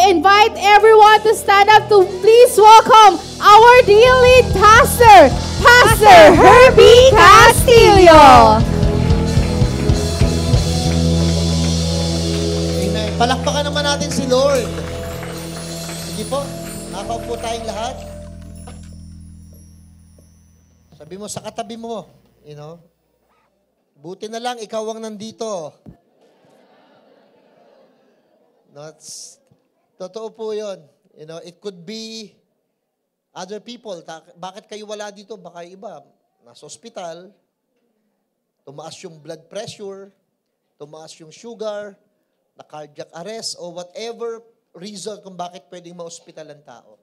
invite everyone to stand up to please welcome our dear lead pastor, Pastor Herbie Castillo. Amen. Palakpakan naman natin si Lord. Sige po, nakaupo tayong lahat. Sabi mo sa katabi mo, buti na lang ikaw ang nandito. Totoo po yun. It could be other people. Bakit kayo wala dito? Baka iba, nasa ospital, tumaas yung blood pressure, tumaas yung sugar, na cardiac arrest, o whatever reason kung bakit pwedeng ma-ospital ang tao.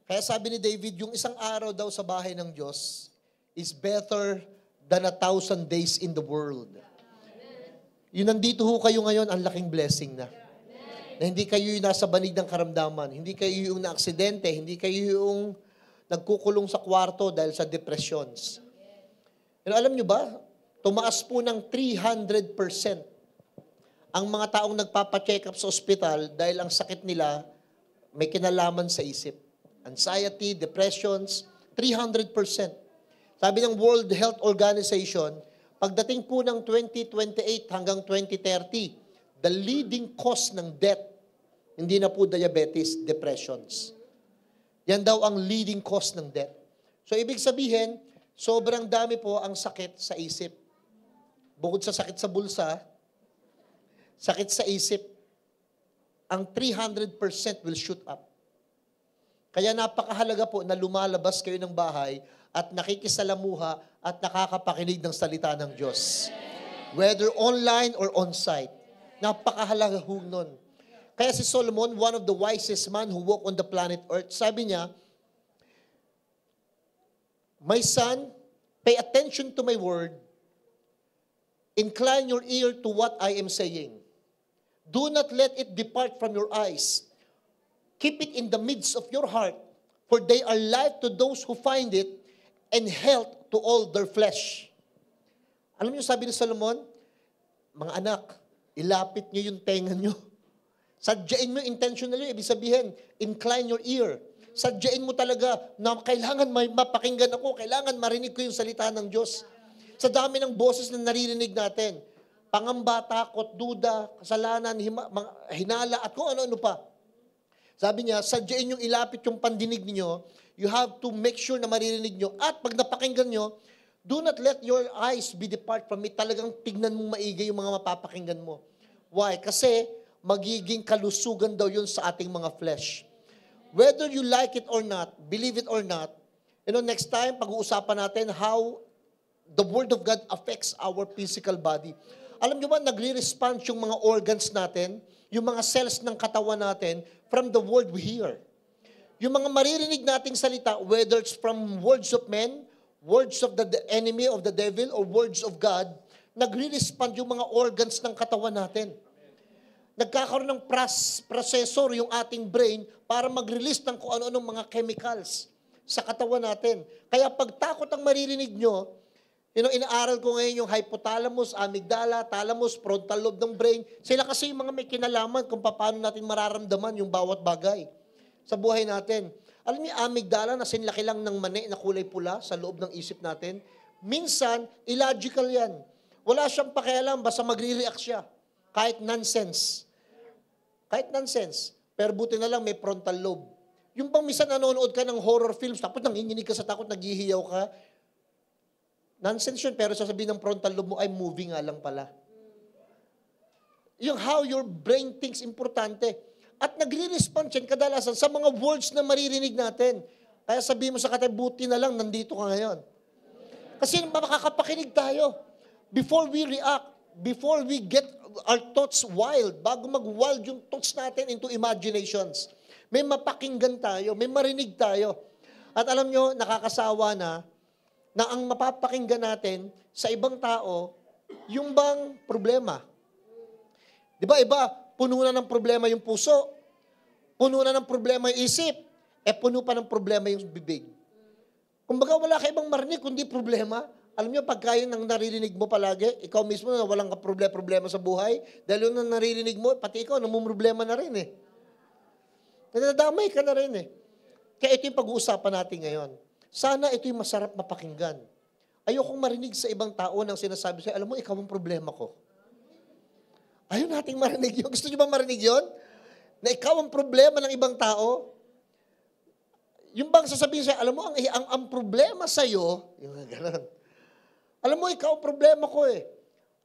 Kaya sabi ni David, yung isang araw daw sa bahay ng Diyos is better than 1,000 days in the world. Yun, nandito ho kayo ngayon, ang laking blessing na. Na hindi kayo yung nasa banig ng karamdaman, hindi kayo yung na-aksidente, hindi kayo yung nagkukulong sa kwarto dahil sa depressions. Pero alam nyo ba, tumaas po ng 300% ang mga taong nagpapacheck up sa ospital dahil ang sakit nila may kinalaman sa isip. Anxiety, depressions, 300%. Sabi ng World Health Organization, pagdating po ng 2028 hanggang 2030, the leading cause ng death, hindi na po diabetes, depressions. Yan daw ang leading cause ng death. So, ibig sabihin, sobrang dami po ang sakit sa isip. Bukod sa sakit sa bulsa, sakit sa isip, ang 300% will shoot up. Kaya napakahalaga po na lumalabas kayo ng bahay at nakikisalamuha at nakakapakinig ng salita ng Diyos. Whether online or on-site. Napakahalaga ho nun. Kaya si Solomon, one of the wisest man who walk on the planet Earth, sabi niya, "My son, pay attention to my word. Incline your ear to what I am saying. Do not let it depart from your eyes. Keep it in the midst of your heart, for they are life to those who find it, and health to all their flesh." Alam niyo sabi ni Solomon, mga anak, ilapit niyo yung tenga niyo. Sadyain mo intentionally, ibig sabihin, incline your ear. Sadyain mo talaga na kailangan mapakinggan ako, kailangan marinig ko yung salita ng Diyos. Sa dami ng boses na naririnig natin, pangamba, takot, duda, kasalanan, hinala, at kung ano-ano pa. Sabi niya, sadyain yung ilapit yung pandinig niyo, you have to make sure na maririnig niyo, at pag napakinggan niyo, do not let your eyes be depart from it. Talagang tignan mong maigi yung mga mapapakinggan mo. Why? Kasi magiging kalusugan daw yun sa ating mga flesh. Whether you like it or not, believe it or not, next time, pag-uusapan natin how the Word of God affects our physical body. Alam niyo ba, nagre-response yung mga organs natin, yung mga cells ng katawan natin, from the word we hear. Yung mga maririnig nating salita, whether it's from words of men, words of the enemy, of the devil, or words of God, nagre-respond yung mga organs ng katawan natin. Nagkakaroon ng processor yung ating brain para mag-release ng kung ano-anong mga chemicals sa katawan natin. Kaya pag takot ang maririnig nyo, inaaral ko ngayon yung hypothalamus, amygdala, thalamus, frontal lobe ng brain. Sila kasi yung mga may kinalaman kung paano natin mararamdaman yung bawat bagay sa buhay natin. Alam niyo, amygdala na sinlaki lang ng mani na kulay pula sa loob ng isip natin. Minsan, illogical yan. Wala siyang pakialam, basta magre-react siya. Kahit nonsense. Kahit nonsense. Pero buti na lang may frontal lobe. Yung bang minsan nanonood ka ng horror films, tapos nanginginig ka sa takot, naghihiyaw ka. Nonsense yun, pero sasabihin ng frontal lobe mo, ay movie nga lang pala. Yung how your brain thinks importante. At nagre-respond yan kadalasan sa mga words na maririnig natin. Kaya sabihin mo sa katabi, buti na lang, nandito ka ngayon. Kasi makakapakinig tayo. Before we react, before we get our thoughts wild, bago mag-wild yung thoughts natin into imaginations, may mapakinggan tayo, may marinig tayo. At alam nyo, nakakasawa na ang mapapakinggan natin sa ibang tao, yung bang problema. Di ba iba, puno na ng problema yung puso, puno na ng problema yung isip, puno pa ng problema yung bibig. Kumbaga wala ka ibang marinig, kundi problema. Alam niyo, pagka yun ang naririnig mo palagi, ikaw mismo na walang problema sa buhay, dahil yun ang naririnig mo, pati ikaw, namumroblema na rin eh. Nadadamay ka na rin eh. Kaya ito yung pag-uusapan natin ngayon. Sana ito yung masarap mapakinggan. Ayokong marinig sa ibang tao nang sinasabi sa'yo, alam mo, ikaw ang problema ko. Ayaw nating marinig yun. Gusto nyo ba marinig yun? Na ikaw ang problema ng ibang tao? Yung bang sasabihin sa'yo, alam mo, ang problema sa'yo, yung gano'n. Alam mo, ikaw ang problema ko eh.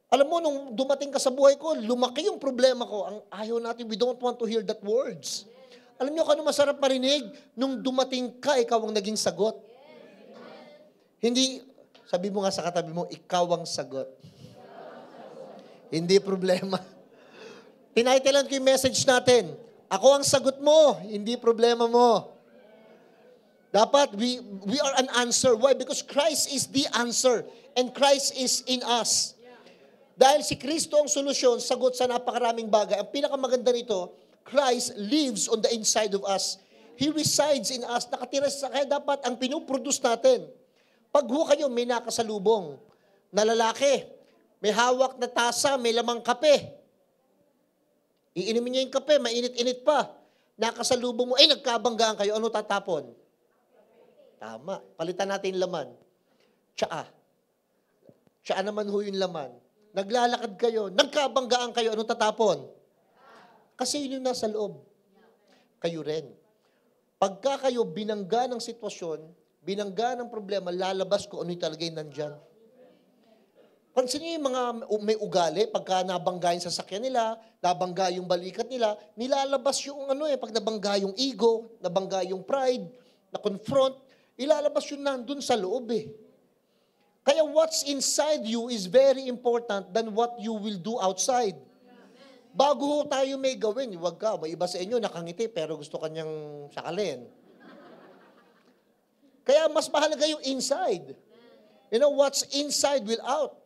Alam mo, nung dumating ka sa buhay ko, lumaki yung problema ko. Ang ayaw natin, we don't want to hear that words. Alam niyo kung ano masarap marinig? Nung dumating ka, ikaw ang naging sagot. Hindi, sabi mo nga sa katabi mo, ikaw ang sagot. Hindi problema. Tinitlean ko yung message natin. Ako ang sagot mo, hindi problema mo. Dapat, we are an answer. Why? Because Christ is the answer. And Christ is in us. Dahil si Kristo ang solusyon, sagot sa napakaraming bagay. Ang pinakamaganda nito, Christ lives on the inside of us. He resides in us. Nakatira sa kaya dapat ang pinuproduce natin. Pag kayo may nakasalubong na lalaki, may hawak na tasa, may lamang kape. Iinimin niya yung kape, mainit-init pa. Nakasalubong mo, nagkabanggaan kayo, ano tatapon? Tama. Palitan natin yung laman. Tsaa. Tsaa naman ho yung laman. Naglalakad kayo, nagkabanggaan kayo, ano tatapon? Kasi yun yung nasa loob. Kayo rin. Pagka kayo binangga ng sitwasyon, binangga ng problema, lalabas ko ano yung talaga yung nandyan. Pansinin niyo yung mga may ugali, pagka nabangga yung sasakyan nila, nabangga yung balikat nila, nilalabas yung pag nabangga yung ego, nabangga yung pride, na-confront, ilalabas yun nandun sa loob eh. Kaya what's inside you is very important than what you will do outside. Bago tayo may gawin, huwag ka, may iba sa inyo nakangiti pero gusto kanyang sakalin. Kaya mas mahalaga yung inside. You know, what's inside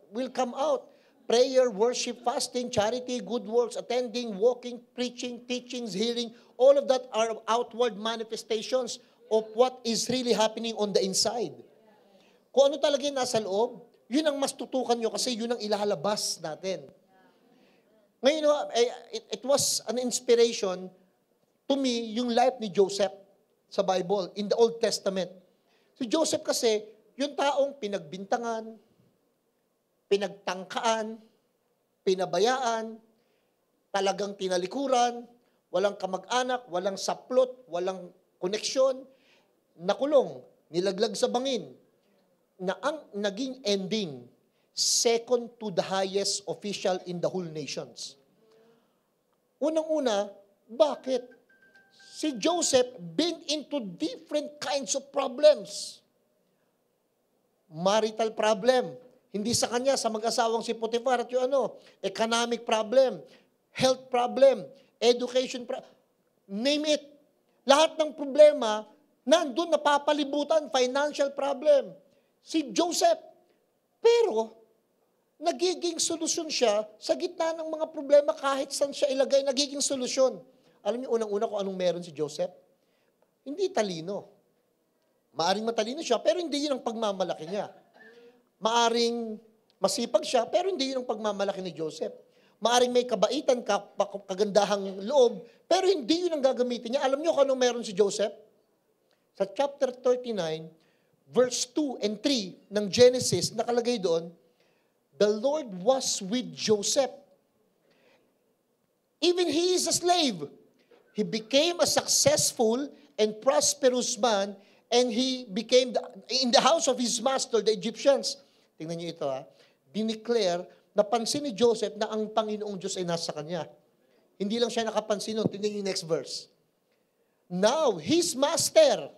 will come out. Prayer, worship, fasting, charity, good works, attending, walking, preaching, teachings, healing, all of that are outward manifestations of what is really happening on the inside. Kung ano talaga yung nasa loob, yun ang mas tutukan nyo kasi yun ang ilalabas natin. Ngayon, it was an inspiration to me yung life ni Joseph sa Bible, in the Old Testament. Si Joseph kasi, yung taong pinagbintangan, pinagtangkaan, pinabayaan, talagang tinalikuran, walang kamag-anak, walang saplot, walang koneksyon, nakulong, nilaglag sa bangin, na ang naging ending, second to the highest official in the whole nations. Unang-una, bakit? Si Joseph been into different kinds of problems. Marital problem. Hindi sa kanya, sa mag-asawang si Potiphar at yung economic problem, health problem, education problem, name it. Lahat ng problema, nandun napapalibutan, financial problem. Si Joseph, pero nagiging solusyon siya sa gitna ng mga problema kahit saan siya ilagay, nagiging solusyon. Alam niyo, unang-una kung anong meron si Joseph? Hindi talino. Maaring matalino siya, pero hindi yun ang pagmamalaki niya. Maaring masipag siya, pero hindi yun ang pagmamalaki ni Joseph. Maaring may kabaitan, kagandahang loob, pero hindi yun ang gagamitin niya. Alam niyo kung anong meron si Joseph? Sa chapter 39, verse 2 and 3 ng Genesis, nakalagay doon, the Lord was with Joseph. Even he is a slave. He became a successful and prosperous man, and he became in the house of his master, the Egyptians. Tingnan niyo ito Dineclare, napansin ni Joseph na ang Panginoong Diyos ay nasa kanya. Hindi lang siya nakapansin nun. Tingnan niyo yung next verse. Now, his master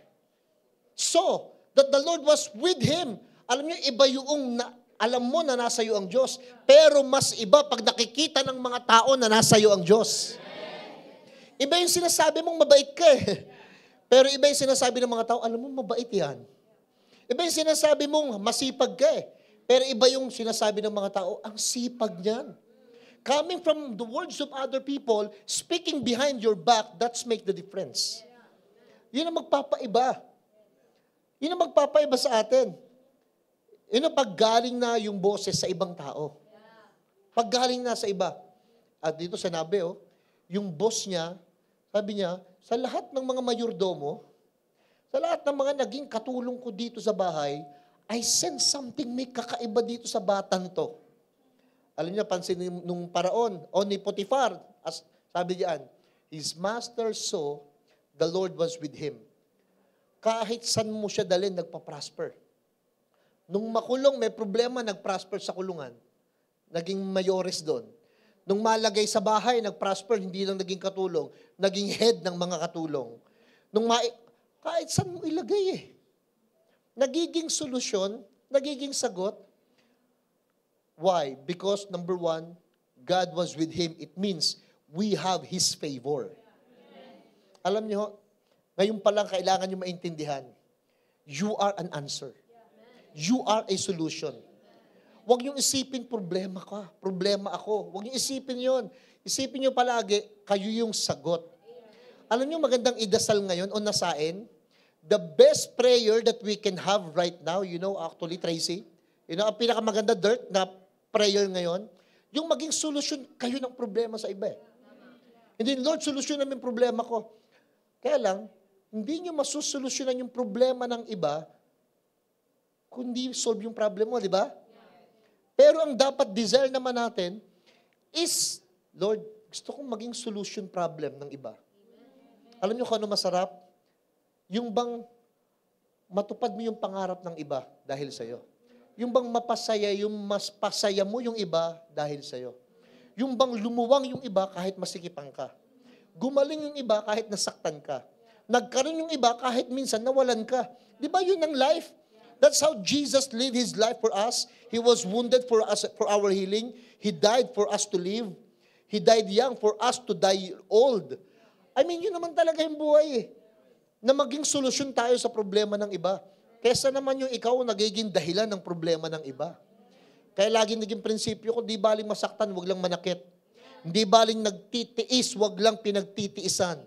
saw that the Lord was with him. Alam niyo, iba yung alam mo na nasa iyo ang Diyos, pero mas iba pag nakikita ng mga tao na nasa iyo ang Diyos. Iba yung sinasabi mong mabait ka Pero iba yung sinasabi ng mga tao, alam mo, mabait yan. Iba yung sinasabi mong masipag ka Pero iba yung sinasabi ng mga tao, ang sipag niyan. Coming from the words of other people, speaking behind your back, that's make the difference. Yun ang magpapaiba. Yun ang magpapaiba sa atin. Yun ang paggaling na yung boses sa ibang tao. Paggaling na sa iba. At dito sinabi, yung boss niya, Sabi niya, sa lahat ng mga mayordomo, sa lahat ng mga naging katulong ko dito sa bahay, I sense something may kakaiba dito sa batang to. Alam niyo, pansin nung paraon, o ni Potiphar, as sabi diyan, his master saw the Lord was with him. Kahit saan mo siya dalhin, nagpa-prosper. Nung makulong, may problema, nag-prosper sa kulungan. Naging mayores doon. Nung malagay sa bahay, nag-prosper, hindi lang naging katulong, naging head ng mga katulong. Kahit saan mo ilagay eh. Nagiging solusyon, nagiging sagot. Why? Because number one, God was with him. It means we have His favor. Alam niyo, ngayon pa lang kailangan niyo maintindihan, you are an answer. You are a solution. Huwag niyong isipin problema ka, problema ako. Huwag niyong isipin yon. Isipin niyo palagi, kayo yung sagot. Alam niyo magandang idasal ngayon o nasain? The best prayer that we can have right now, you know actually Tracy, you know ang pinakamaganda na prayer ngayon, yung maging solusyon kayo ng problema sa iba. Hindi, Lord, solusyon namin problema ko. Kaya lang, hindi niyo masusolusyonan yung problema ng iba kundi solve yung problem mo, di ba? Pero ang dapat desire naman natin is, Lord, gusto kong maging solution problem ng iba. Alam niyo kung ano masarap? Yung bang matupad mo yung pangarap ng iba dahil sa'yo. Yung bang mapasaya, yung mas pasaya mo yung iba dahil sa'yo. Yung bang lumuwang yung iba kahit masikipang ka. Gumaling yung iba kahit nasaktan ka. Nagkaroon yung iba kahit minsan nawalan ka. Di ba yun ang life? That's how Jesus lived His life for us. He was wounded for us, for our healing. He died for us to live. He died young for us to die old. I mean, yun naman talaga yung buhay eh. Na maging solusyon tayo sa problema ng iba. Kesa naman yung ikaw nagiging dahilan ng problema ng iba. Kaya laging naging prinsipyo ko, di baling masaktan, wag lang manakit. Hindi baling nagtitiis, wag lang pinagtitiisan.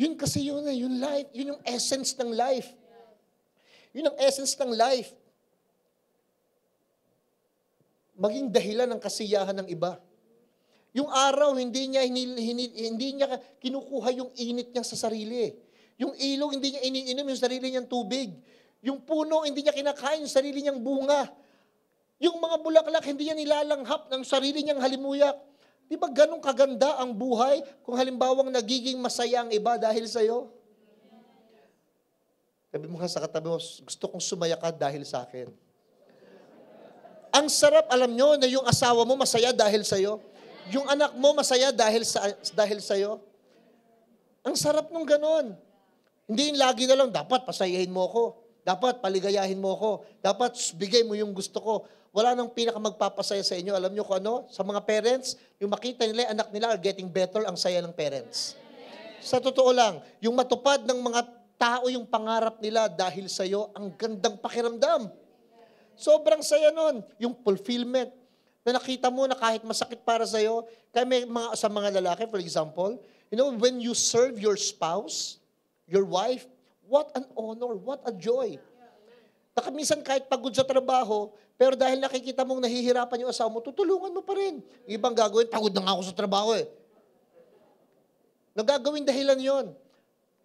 Yun kasi yun eh, yung life, yun yung essence ng life. Yun ang essence ng life. Maging dahilan ng kasiyahan ng iba. Yung araw, hindi niya kinukuha yung init niya sa sarili. Yung ilog, hindi niya iniinom yung sarili niyang tubig. Yung puno, hindi niya kinakain yung sarili niyang bunga. Yung mga bulaklak, hindi niya nilalanghap ng sarili niyang halimuyak. Di ba ganun kaganda ang buhay kung halimbawang nagiging masaya ang iba dahil sa'yo? Sabi mo nga sa katabi mo, gusto kong sumaya ka dahil sa akin. Ang sarap, alam nyo, na yung asawa mo masaya dahil sa'yo. Yung anak mo masaya dahil sa'yo. Ang sarap nung ganon. Hindi yung lagi na lang, dapat pasayahin mo ako. Dapat paligayahin mo ako. Dapat bigay mo yung gusto ko. Wala nang pinakamagpapasaya sa inyo. Alam nyo kung ano? Sa mga parents, yung makita nila, anak nila are getting better, ang saya ng parents. Sa totoo lang, yung matupad ng mga tao yung pangarap nila dahil sa'yo, ang gandang pakiramdam. Sobrang saya nun. Yung fulfillment na nakita mo na kahit masakit para sa'yo, kaya may sa mga lalaki, for example, you know, when you serve your spouse, your wife, what an honor, what a joy. Minsan kahit pagod sa trabaho, pero dahil nakikita mong nahihirapan yung asawa mo, tutulungan mo pa rin. Yung ibang gagawin, pagod na nga ako sa trabaho eh. Nagagawin dahilan yon.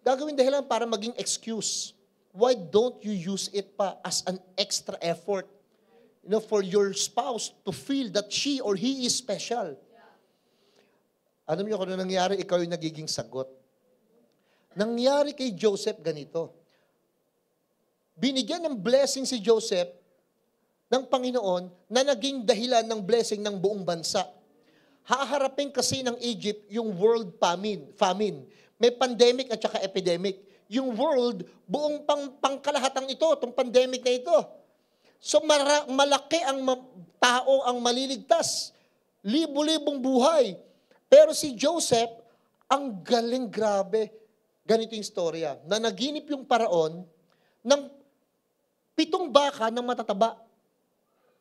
Gagawin dahilan para maging excuse. Why don't you use it pa as an extra effort, you know, for your spouse to feel that she or he is special? Alam niyo kung ano nangyari, ikaw yung nagiging sagot. Nangyari kay Joseph ganito. Binigyan ng blessing si Joseph ng Panginoon na naging dahilan ng blessing ng buong bansa. Haharapin kasi ng Egypt yung world famine. May pandemic at saka epidemic. Yung world, buong pangkalahatang ito, itong pandemic na ito. So malaki ang tao ang maliligtas. Libo-libong buhay. Pero si Joseph, ang galing, grabe. Ganito yung istorya. Na naginip yung paraon ng 7 baka ng matataba.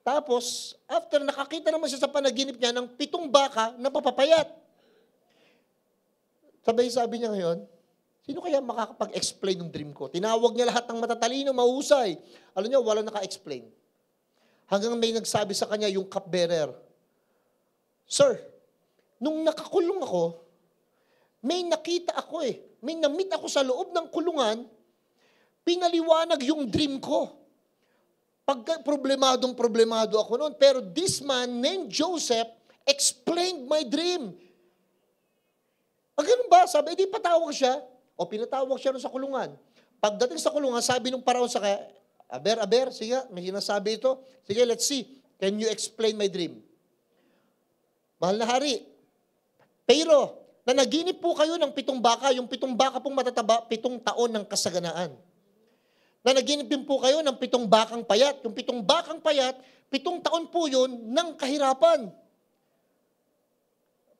Tapos, after nakakita naman siya sa panaginip niya ng 7 baka na papapayat. Sabi niya ngayon, sino kaya makakapag-explain ng dream ko? Tinawag niya lahat ng matatalino, mahusay. Alam niyo, wala naka-explain. Hanggang may nagsabi sa kanya yung cupbearer, Sir, nung nakakulong ako, may nakita ako may na-meet ako sa loob ng kulungan, pinaliwanag yung dream ko. Problemado ako noon. Pero this man named Joseph explained my dream. Ganun ba? Sabi, di patawag siya. O pinatawag siya sa kulungan. Pagdating sa kulungan, sabi nung paraon sa kaya, Aber, sige, may sinasabi ito. Sige, let's see. Can you explain my dream? Mahal na hari, pero nanaginip po kayo ng 7 baka, yung 7 baka pong matataba, 7 taon ng kasaganaan. Nanaginip din po kayo ng 7 bakang payat. Yung 7 bakang payat, 7 taon po yun ng kahirapan.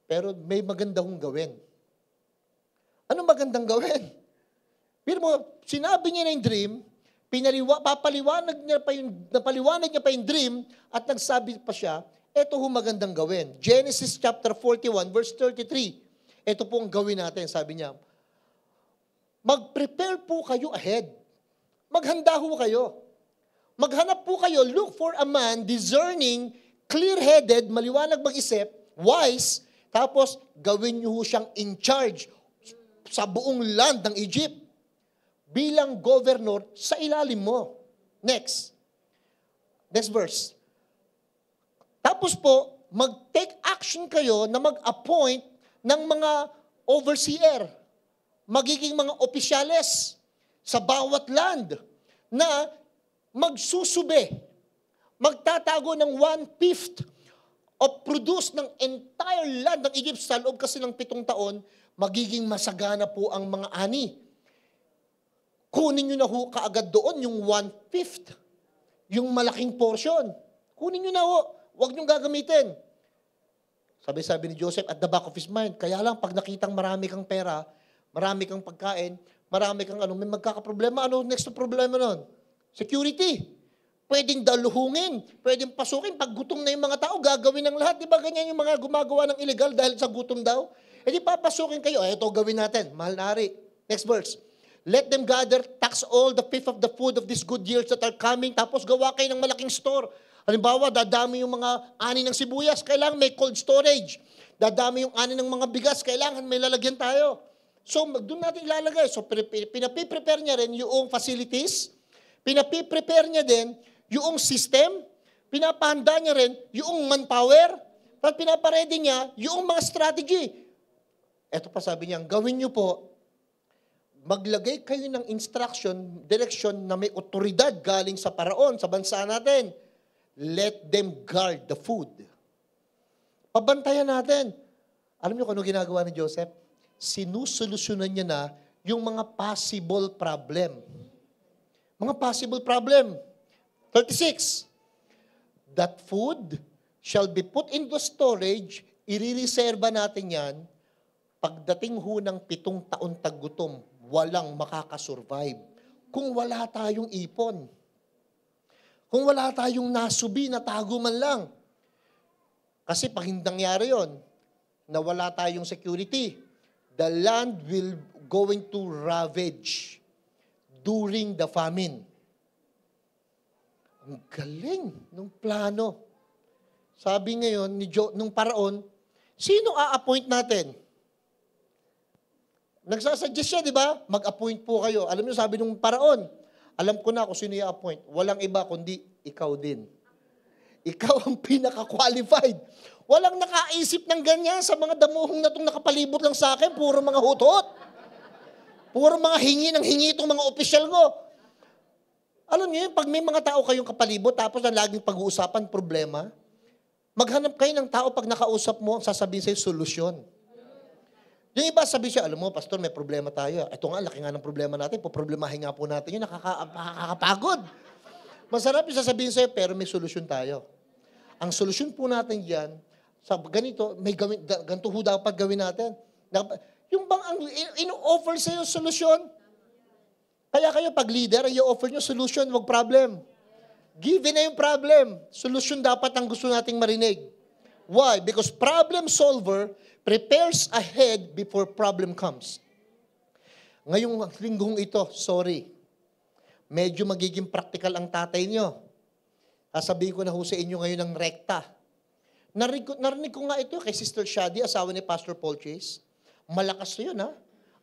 Pero may maganda hong gawin. Ano magandang gawin? Pero mo, sinabi niya na yung dream, napaliwanag niya pa yung dream, at nagsabi pa siya, eto ho magandang gawin. Genesis chapter 41, verse 33. Ito po ang gawin natin, sabi niya. Mag-prepare po kayo ahead. Maghanda ho kayo. Maghanap po kayo, look for a man discerning, clear-headed, maliwanag mag-isip, wise, tapos gawin niyo ho siyang in charge sa buong land ng Egypt bilang governor sa ilalim mo. Next verse. Tapos po, mag-take action kayo na mag-appoint ng mga overseer, magiging mga opisyales sa bawat land na magsusube, magtatago ng 1/5 of produce ng entire land ng Egypt sa loob kasi ng 7 taon, magiging masagana po ang mga ani. Kunin nyo na ho kaagad doon yung 1/5, yung malaking portion. Kunin nyo na ho, huwag nyo gagamitin. Sabi ni Joseph at the back of his mind, kaya lang pag nakitang marami kang pera, marami kang pagkain, marami kang may magkakaproblema. Ano next na problema nun? Security. Pwedeng daluhungin, pwedeng pasukin. Pag gutom na yung mga tao, gagawin ng lahat. Di ba ganyan yung mga gumagawa ng illegal dahil sa gutom daw? E di papasukin kayo. Ito gawin natin. Mahal na hari. Next verse. Let them gather, tax all the 5th of the food of these good years that are coming. Tapos gawa kayo ng malaking store. Halimbawa, dadami yung mga ani ng sibuyas. Kailangan may cold storage. Dadami yung ani ng mga bigas. Kailangan may lalagyan tayo. So, doon natin ilalagay. So, pinapiprepare niya rin yung facilities. Pinapiprepare niya din yung system. Pinapahanda niya rin yung manpower. At pinaparedy niya yung mga strategy. Ito pa sabi niya, gawin niyo po, maglagay kayo ng instruction, direction na may otoridad galing sa paraon, sa bansa natin. Let them guard the food. Pabantayan natin. Alam niyo kung ano ginagawa ni Joseph? Sinusolusyonan niya na yung mga possible problem. Mga possible problem. 36. That food shall be put into storage, irireserba natin yan, pagdating ho ng 7 taon taggutom, walang makakasurvive. Kung wala tayong ipon. Kung wala tayong nasubi na tago man lang. Kasi pag hindi nangyari yun, na wala tayong security, the land will going to ravage during the famine. Ang galing ng plano. Sabi ngayon nung paraon, sino a-appoint natin? Nagsasuggest siya, di ba? Mag-appoint po kayo. Alam niyo, sabi nung paraon, alam ko na kung sino i-appoint. Walang iba kundi ikaw din. Ikaw ang pinaka-qualified. Walang nakaisip ng ganyan sa mga damuhong na itong nakapalibot lang sa akin. Puro mga hutot. Puro mga hingi ng hingi itong mga opisyal ko. Alam niyo yun, pag may mga tao kayong kapalibot, tapos ang laging pag-uusapan problema, maghanap kayo ng tao pag nakausap mo, ang sasabihin sa'yo, solusyon. Yung iba sabi siya, alam mo, pastor, may problema tayo. Ito nga, laki nga ng problema natin. Problemahin nga po natin yun, nakakapagod. Masarap yung sasabihin sa'yo, pero may solusyon tayo. Ang solusyon po natin dyan, sa ganito, may gawin, ganito ho dapat gawin natin. Yung bang ang ino-offer sa'yo solusyon? Kaya kayo, pag leader, i-offer nyo solution, wag problem. Given na yung problem, solution dapat ang gusto nating marinig. Why? Because problem solver prepares ahead before problem comes. Ngayong linggong ito, sorry, medyo magiging practical ang tatay nyo. Sasabihin ko na ho sa inyo ngayon ng rekta. Narinig ko nga ito kay Sister Shadi, asawa ni Pastor Paul Chase. Malakas na yun, ha?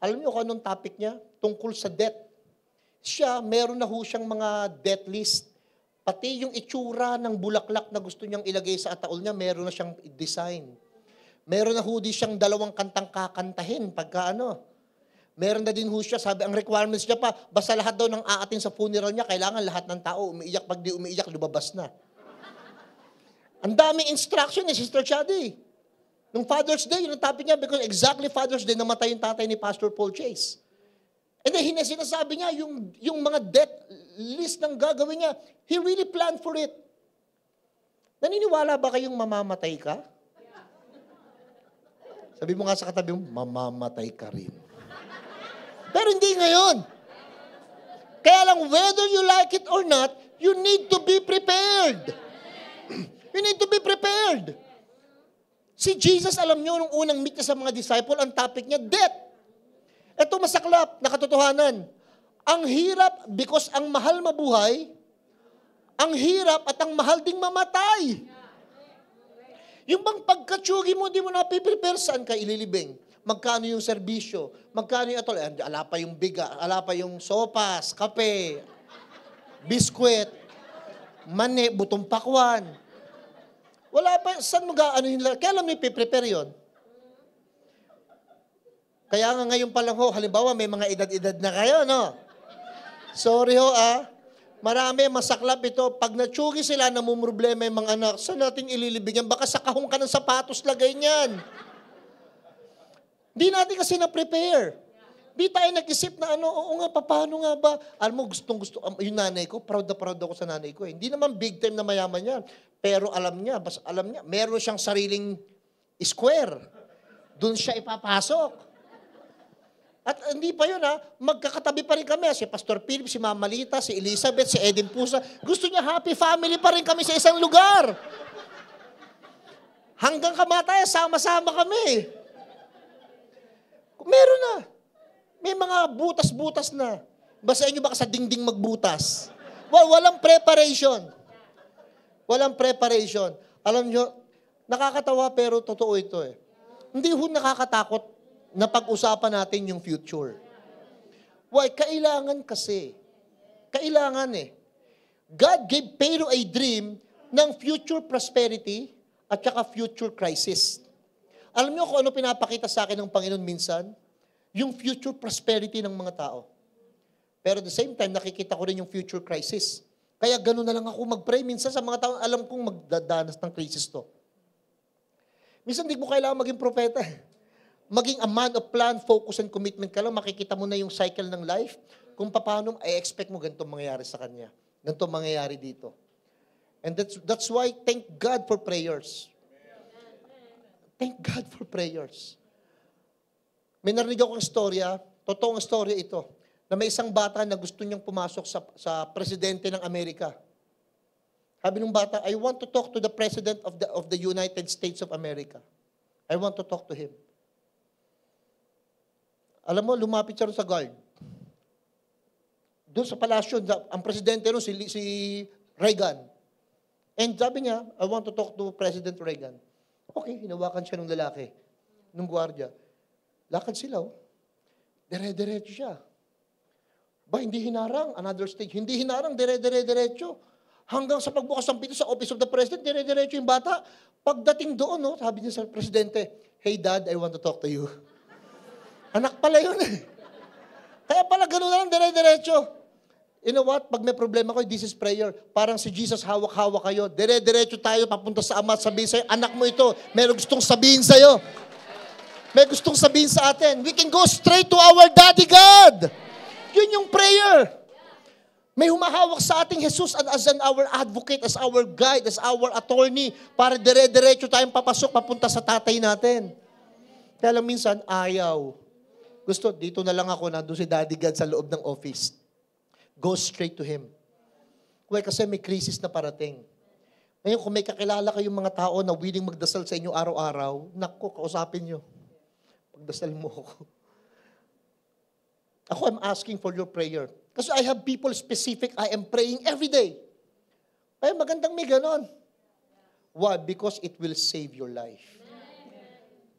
Alam niyo kung anong topic niya? Tungkol sa death. Siya, meron na ho siyang mga death list. Pati yung itsura ng bulaklak na gusto niyang ilagay sa ataol niya, meron na siyang design. Meron na ho di siyang 2 kantang kakantahin pagka ano. Meron na din ho siya, sabi, ang requirements niya pa, basta lahat daw ng aatin sa funeral niya, kailangan lahat ng tao umiiyak. Pag di umiiyak, lumabas na. Ang daming instruction ni Sister Chady. Nung Father's Day, yun ang topic niya, because exactly Father's Day, namatay yung tatay ni Pastor Paul Chase. And then, sinasabi niya, yung mga death list ng gagawin niya, he really planned for it. Naniniwala ba kayong mamamatay ka? Sabi mo nga sa katabi mo, mamamatay ka rin. Pero hindi ngayon. Kaya lang, whether you like it or not, you need to be prepared. You need to be prepared. Si Jesus, alam nyo, nung unang meet niya sa mga disciple, ang topic niya, death. Ito masaklap na katotohanan. Ang hirap, because ang mahal mabuhay, ang hirap at ang mahal ding mamatay. Yung bang pagkatsugi mo, di mo napiprepare, saan ka ililibing? Magkano yung serbisyo? Magkano yung atol? Ala pa yung biga, ala pa yung sopas, kape, biskwit, mani, butong pakwan. Wala pa, saan mo gaano yun? Kaya alam mo ipiprepare yun. Kaya nga ngayon pa lang ho, halimbawa may mga edad-edad na kayo, no? Sorry ho, marami, masaklap ito. Pag natsugi sila, namumroblema yung mga anak, saan natin ililibing yan? Baka sa kahong ka ng sapatos lagay niyan. Di natin kasi na-prepare. Di tayo nag-isip na oo nga, paano nga ba? Alam mo, gustong-gusto, yung nanay ko, proud ako sa nanay ko. Hindi naman big time na mayaman yan. Pero alam niya, meron siyang sariling square. Doon siya ipapasok. At hindi pa yun, magkakatabi pa rin kami. Si Pastor Philip, si Mama Lita, si Elizabeth, si Eden Pusa. Gusto niya happy family pa rin kami sa isang lugar. Hanggang kamatay, sama-sama kami. Meron na. May mga butas-butas na. Basahin nyo baka sa dingding magbutas. Walang preparation. Walang preparation. Alam nyo, nakakatawa pero totoo ito eh. Hindi ho nakakatakot na pag-usapan natin yung future. Why? Kailangan kasi. Kailangan eh. God gave Pharaoh a dream ng future prosperity at saka future crisis. Alam niyo kung ano pinapakita sa akin ng Panginoon minsan? Yung future prosperity ng mga tao. Pero at the same time, nakikita ko rin yung future crisis. Kaya gano'n na lang ako mag-pray minsan sa mga tao, alam kong magdadanas ng crisis to. Minsan di mo kailangan maging propeta. Maging a man of plan, focus, and commitment ka lang, makikita mo na yung cycle ng life, kung paano i-expect mo ganitong mangyayari sa kanya. Ganitong mangyayari dito. And that's why, thank God for prayers. Thank God for prayers. May narinig akong istorya, totoong istorya ito, na may isang bata na gusto niyang pumasok sa presidente ng Amerika. Sabi ng bata, I want to talk to the President of the United States of America. I want to talk to him. Alam mo, lumapit siya sa guard. Doon sa palasyo, ang presidente ron, si Reagan. And sabi niya, I want to talk to President Reagan. Okay, hinawakan siya ng lalaki, ng gwardiya. Lakad sila, dire-diretso siya. Ba, hindi hinarang, another stage. Hindi hinarang, dire-diretso. Hanggang sa pagbukas ng pinto sa Office of the President, dire-diretso yung bata. Pagdating doon, sabi niya sa presidente, hey dad, I want to talk to you. Anak pala yun eh. Kaya pala gano'n na lang, dire-diretso. You know what? Pag may problema ko, this is prayer. Parang si Jesus, hawak-hawak kayo. Dire-diretso tayo, papunta sa Ama at sabihin sa'yo, anak mo ito, meron gustong sabihin sa'yo. May gustong sabihin sa atin. We can go straight to our Daddy God. Yun yung prayer. May humahawak sa ating Jesus as our advocate, as our guide, as our attorney, para dire-diretso tayong papasok, papunta sa tatay natin. Kaya lang minsan, ayaw. Gusto, dito na lang ako, nandun si Daddy God sa loob ng office. Go straight to Him. Kasi may crisis na parating. Ngayon, kung may kakilala kayong mga tao na willing magdasal sa inyo araw-araw, naku, kausapin nyo. Pagdasal mo ako. I'm asking for your prayer. Kasi I have people specific, I am praying every day. Kaya magandang may ganon. Why? Because it will save your life.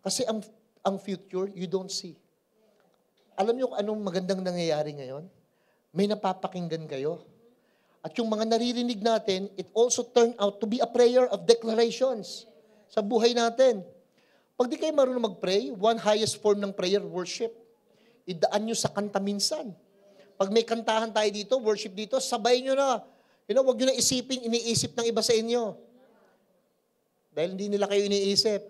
Kasi ang future you don't see. Alam niyo kung anong magandang nangyayari ngayon? May napapakinggan kayo. At yung mga naririnig natin, it also turned out to be a prayer of declarations sa buhay natin. Pag di kayo marunong mag-pray, one highest form ng prayer, worship. Idaan nyo sa kanta minsan. Pag may kantahan tayo dito, worship dito, sabay nyo na. Huwag nyo na isipin, iniisip ng iba sa inyo. Dahil hindi nila kayo iniisip.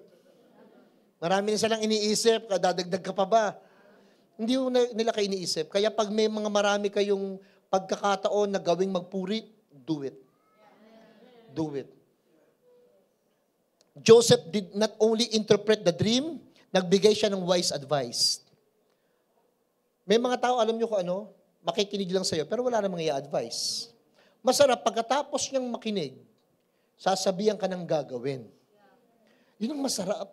Marami na silang iniisip, dadagdag ka pa ba? Hindi nila kayo iniisip. Kaya pag may mga marami kayong pagkakataon na gawing magpuri, do it. Do it. Joseph did not only interpret the dream, nagbigay siya ng wise advice. May mga tao, alam nyo kung ano, makikinig lang sa'yo, pero wala namang i-advise. Masarap, pagkatapos niyang makinig, sasabihan ka ng gagawin. Yun ang masarap.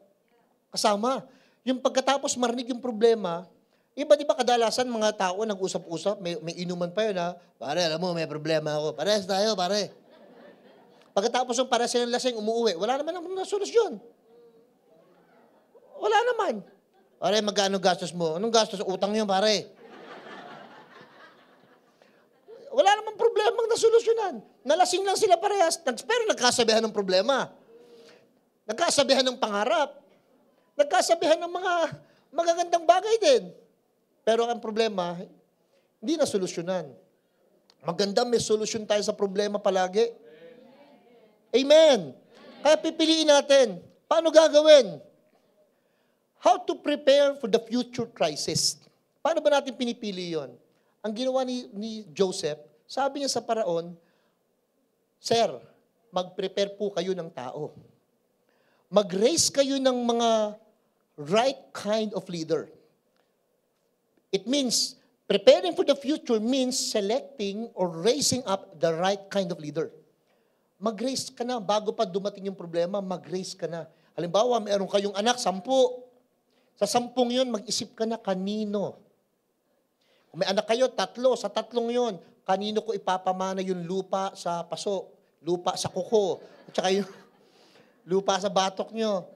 Kasama, yung pagkatapos marinig yung problema, iba di ba kadalasan mga tao nag-usap-usap, may inuman pa yun ha, pare, alam mo, may problema ako. Pares tayo, pare. Pagkatapos ng para silang lasing, umuwi, wala naman ang solusyon. Wala naman. Pare, magkano gastos mo? Anong gastos? Utang yun, pare. Wala namang problemang nasolusyonan. Nalasing lang sila parehas, pero nagkasabihan ng problema. Nagkasabihan ng pangarap. Nagkasabihan ng mga magagandang bagay din. Pero ang problema, hindi nasolusyonan. Maganda may solusyon tayo sa problema palagi. Amen. Kaya pipiliin natin. Paano gagawin? How to prepare for the future crisis. Paano ba natin pinipili yon? Ang ginawa ni Joseph, sabi niya sa paraon, Sir, mag-prepare po kayo ng tao. Mag-raise kayo ng mga right kind of leader. It means, preparing for the future means selecting or raising up the right kind of leader. Mag-raise ka na. Bago pa dumating yung problema, mag-raise ka na. Halimbawa, mayroon kayong anak, 10. Sa 10 yun, mag-isip ka na kanino. Kung may anak kayo, 3. Sa 3 yun, kanino ko ipapamana yung lupa sa paso, lupa sa kuko, at saka yung lupa sa batok nyo.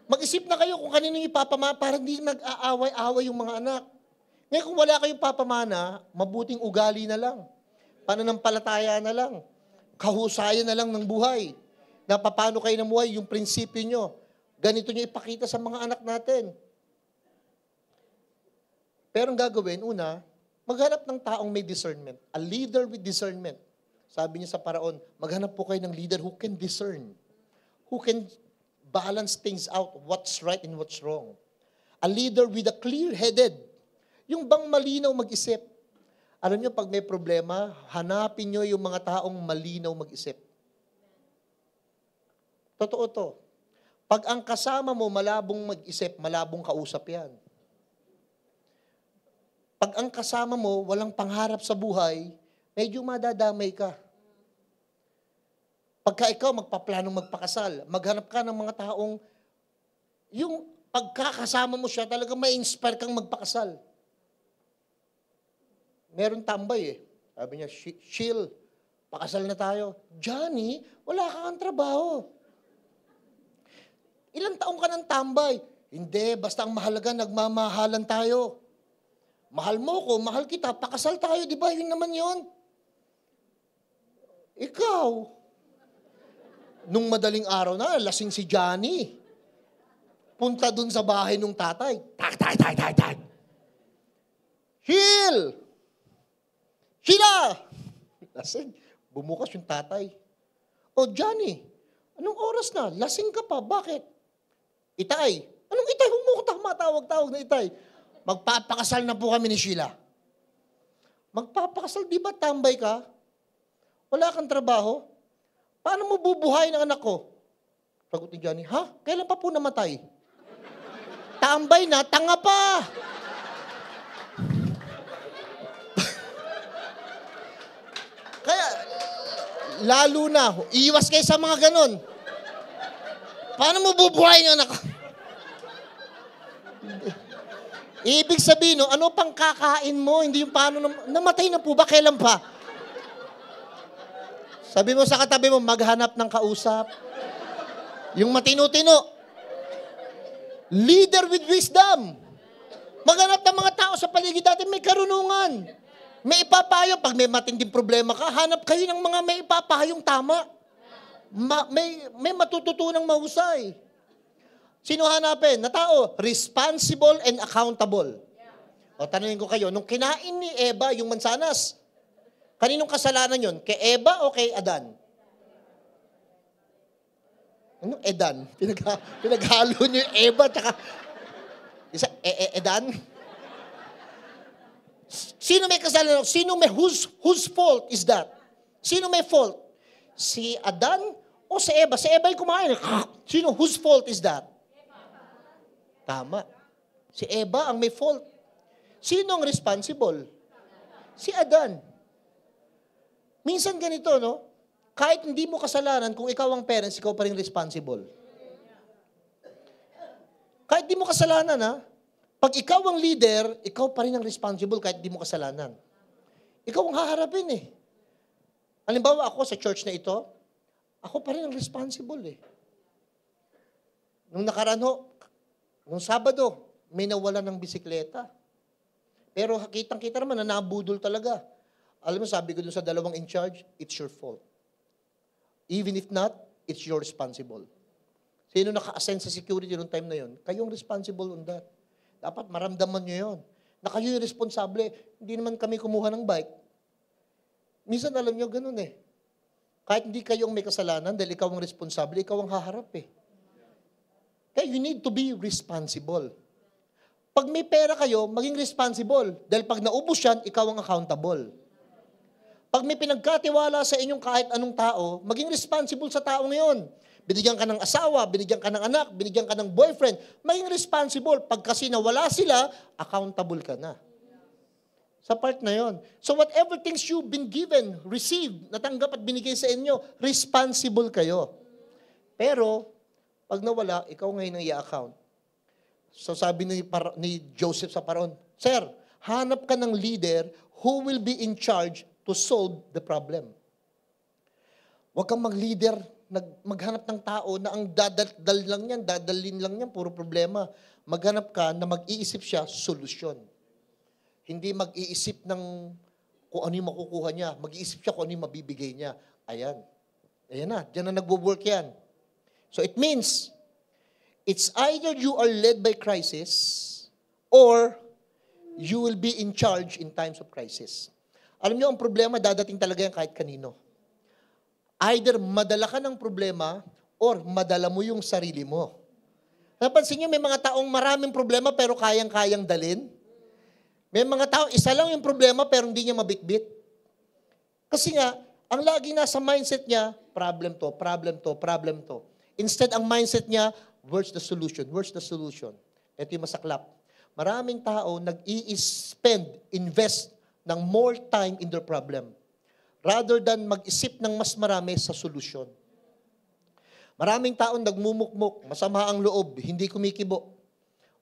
Mag-isip na kayo kung kanino yung ipapamana para hindi nag-aaway-away yung mga anak. Ngayon, kung wala kayong papamana, mabuting ugali na lang. Pananampalataya na lang. Kahusayan na lang ng buhay. Na paano kayo namuhay, yung prinsipyo nyo. Ganito nyo ipakita sa mga anak natin. Pero ang gagawin, una, maghanap ng taong may discernment. A leader with discernment. Sabi niya sa paraon, maghanap po kayo ng leader who can discern. Who can balance things out, what's right and what's wrong. A leader with a clear-headed. Yung bang malinaw mag-isip. Alam niyo, pag may problema, hanapin niyo yung mga taong malinaw mag-isip. Totoo to. Pag ang kasama mo malabong mag-isip, malabong kausap yan. Pag ang kasama mo walang pangharap sa buhay, medyo madadamay ka. Pagka ikaw magpaplanong magpakasal, maghanap ka ng mga taong yung pagkakasama mo siya, talaga may inspire kang magpakasal. Meron tambay eh. Sabi niya, Sheil, pakasal na tayo. Johnny, wala kang trabaho. Ilang taong ka ng tambay? Hindi, basta ang mahalaga, nagmamahalan tayo. Mahal mo ko, mahal kita, pakasal tayo, di ba? Yun naman yun. Ikaw, nung madaling araw na, lasing si Johnny. Punta dun sa bahay ng tatay. Tay. Sheil! Sheila! Lasing. Bumukas yung tatay. O, Johnny, anong oras na? Lasing ka pa. Bakit? Itay. Anong itay? Huwag mo ko matawag-tawag na itay. Magpapakasal na po kami ni Sheila. Magpapakasal, di ba tambay ka? Wala kang trabaho? Paano mo bubuhayin ang anak ko? Sagot ni Johnny, ha? Kailan pa po namatay? Tambay na, tanga pa! Kaya, lalo na, iwas kayo sa mga ganon. Paano mo bubuhayin ang anak ko? Ibig sabihin, no, ano pang kakain mo? Hindi yung paano, namatay na po ba? Kailan pa? Sabi mo sa katabi mo, maghanap ng kausap. Yung matino-tino. Leader with wisdom. Maghanap ng mga tao sa paligid natin may karunungan. May ipapayo. Pag may matinding problema ka, hanap kayo ng mga may ipapayong tama. May matututunang mahusay. Sino hanapin? Na tao, responsible and accountable. O tanungin ko kayo, nung kinain ni Eva yung mansanas, kaninong kasalanan yun? Kay Eva o kay Adan? Ano? Edan. Pinaghalo niyo yung Eva tsaka Edan. Sino may kasalanan? Sino may whose fault is that? Sino may fault? Si Adan o si Eva? Si Eva yung kumain. Sino? Whose fault is that? Tama. Si Eva ang may fault. Sino ang responsible? Si Adan. Minsan ganito, no? Kahit hindi mo kasalanan, kung ikaw ang parents, ikaw pa rin responsible. Kahit hindi mo kasalanan, ha? Pag ikaw ang leader, ikaw pa rin ang responsible kahit hindi mo kasalanan. Ikaw ang haharapin, eh. Halimbawa, ako sa church na ito, ako pa rin ang responsible, eh. Nung nakaraan ho, nung Sabado, may nawala ng bisikleta. Pero kitang-kita naman na nabudol talaga. Alam mo, sabi ko dun sa dalawang in charge, it's your fault. Even if not, it's your responsible. Sino naka-assign sa security noong time na yon? Kayong responsible on that. Dapat maramdaman nyo yun. Na kayo yung responsable. Hindi naman kami kumuha ng bike. Minsan alam nyo, ganun eh. Kahit hindi kayong may kasalanan, dahil ikaw ang responsable, ikaw ang haharap eh. Kaya you need to be responsible. Pag may pera kayo, maging responsible. Dahil pag naubos yan, ikaw ang accountable. Pag may pinagkatiwala sa inyong kahit anong tao, maging responsible sa tao ngayon. Binigyan ka ng asawa, binigyan ka ng anak, binigyan ka ng boyfriend, maging responsible. Pag kasi nawala sila, accountable ka na. Sa part na yon. So whatever things you've been given, received, natanggap at binigay sa inyo, responsible kayo. Pero, pag nawala, ikaw ngayon ang i-account. So sabi ni Joseph sa Paraon, Sir, hanap ka ng leader who will be in charge to solve the problem. Huwag kang mag-leader, maghanap ng tao na ang dadalin lang yan, puro problema. Maghanap ka na mag-iisip siya, solusyon. Hindi mag-iisip ng kung ano yung makukuha niya. Mag-iisip siya kung ano yung mabibigay niya. Ayan. Ayan na, dyan na nagwo-work yan. So it means, it's either you are led by crisis or you will be in charge in times of crisis. Alam niyo, ang problema, dadating talaga yan kahit kanino. Either madala ka ng problema or madala mo yung sarili mo. Napansin niyo, may mga taong maraming problema pero kayang-kayang dalin. May mga tao, isa lang yung problema pero hindi niya mabitbit. Kasi nga, ang laging nasa mindset niya, problem to, problem to, problem to. Instead, ang mindset niya, where's the solution? Where's the solution? Ito yung masaklap. Maraming tao invest ng more time in their problem rather than mag-isip ng mas marami sa solusyon. Maraming taong nagmumukmuk, masama ang loob, hindi kumikibo.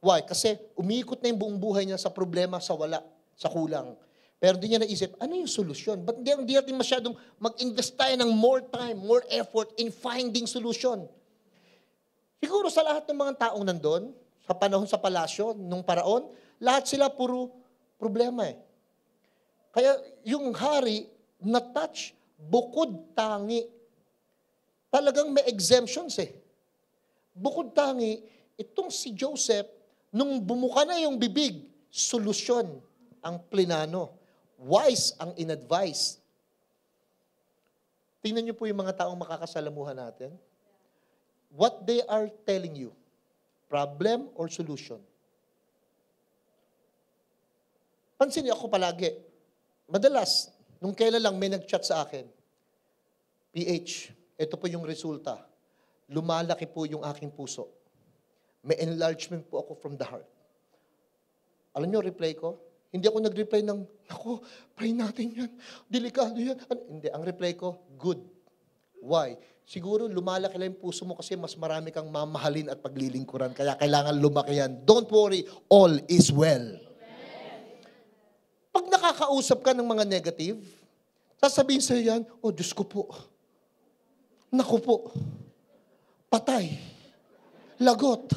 Why? Kasi umiikot na yung buong buhay niya sa problema, sa wala, sa kulang. Pero hindi niya naisip, ano yung solusyon? Ba't hindi natin masyadong mag-invest tayo ng more time, more effort in finding solution? Siguro sa lahat ng mga taong nandun, sa panahon sa palasyo, nung paraon, lahat sila puro problema eh. Kaya yung hari na-touch, bukod tangi. Talagang may exemptions eh. Bukod tangi, itong si Joseph, nung bumuka na yung bibig, solusyon ang plinano. Wise ang in-advise. Tingnan niyo po yung mga taong makakasalamuhan natin. What they are telling you, problem or solution? Pansin niyo ako palagi, madalas, nung kailan lang may nag-chat sa akin, PH, ito po yung resulta. Lumalaki po yung aking puso. May enlargement po ako from the heart. Alam niyo, reply ko? Hindi ako nag-reply ng, naku, pray natin yan. Delikado yan. Hindi, ang reply ko, good. Why? Siguro lumalaki lang yung puso mo kasi mas marami kang mamahalin at paglilingkuran. Kaya kailangan lumaki yan. Don't worry, all is well. Pag nakakausap ka ng mga negative, sasabihin sa'yo yan, oh, Diyos ko po. Naku po. Patay. Lagot.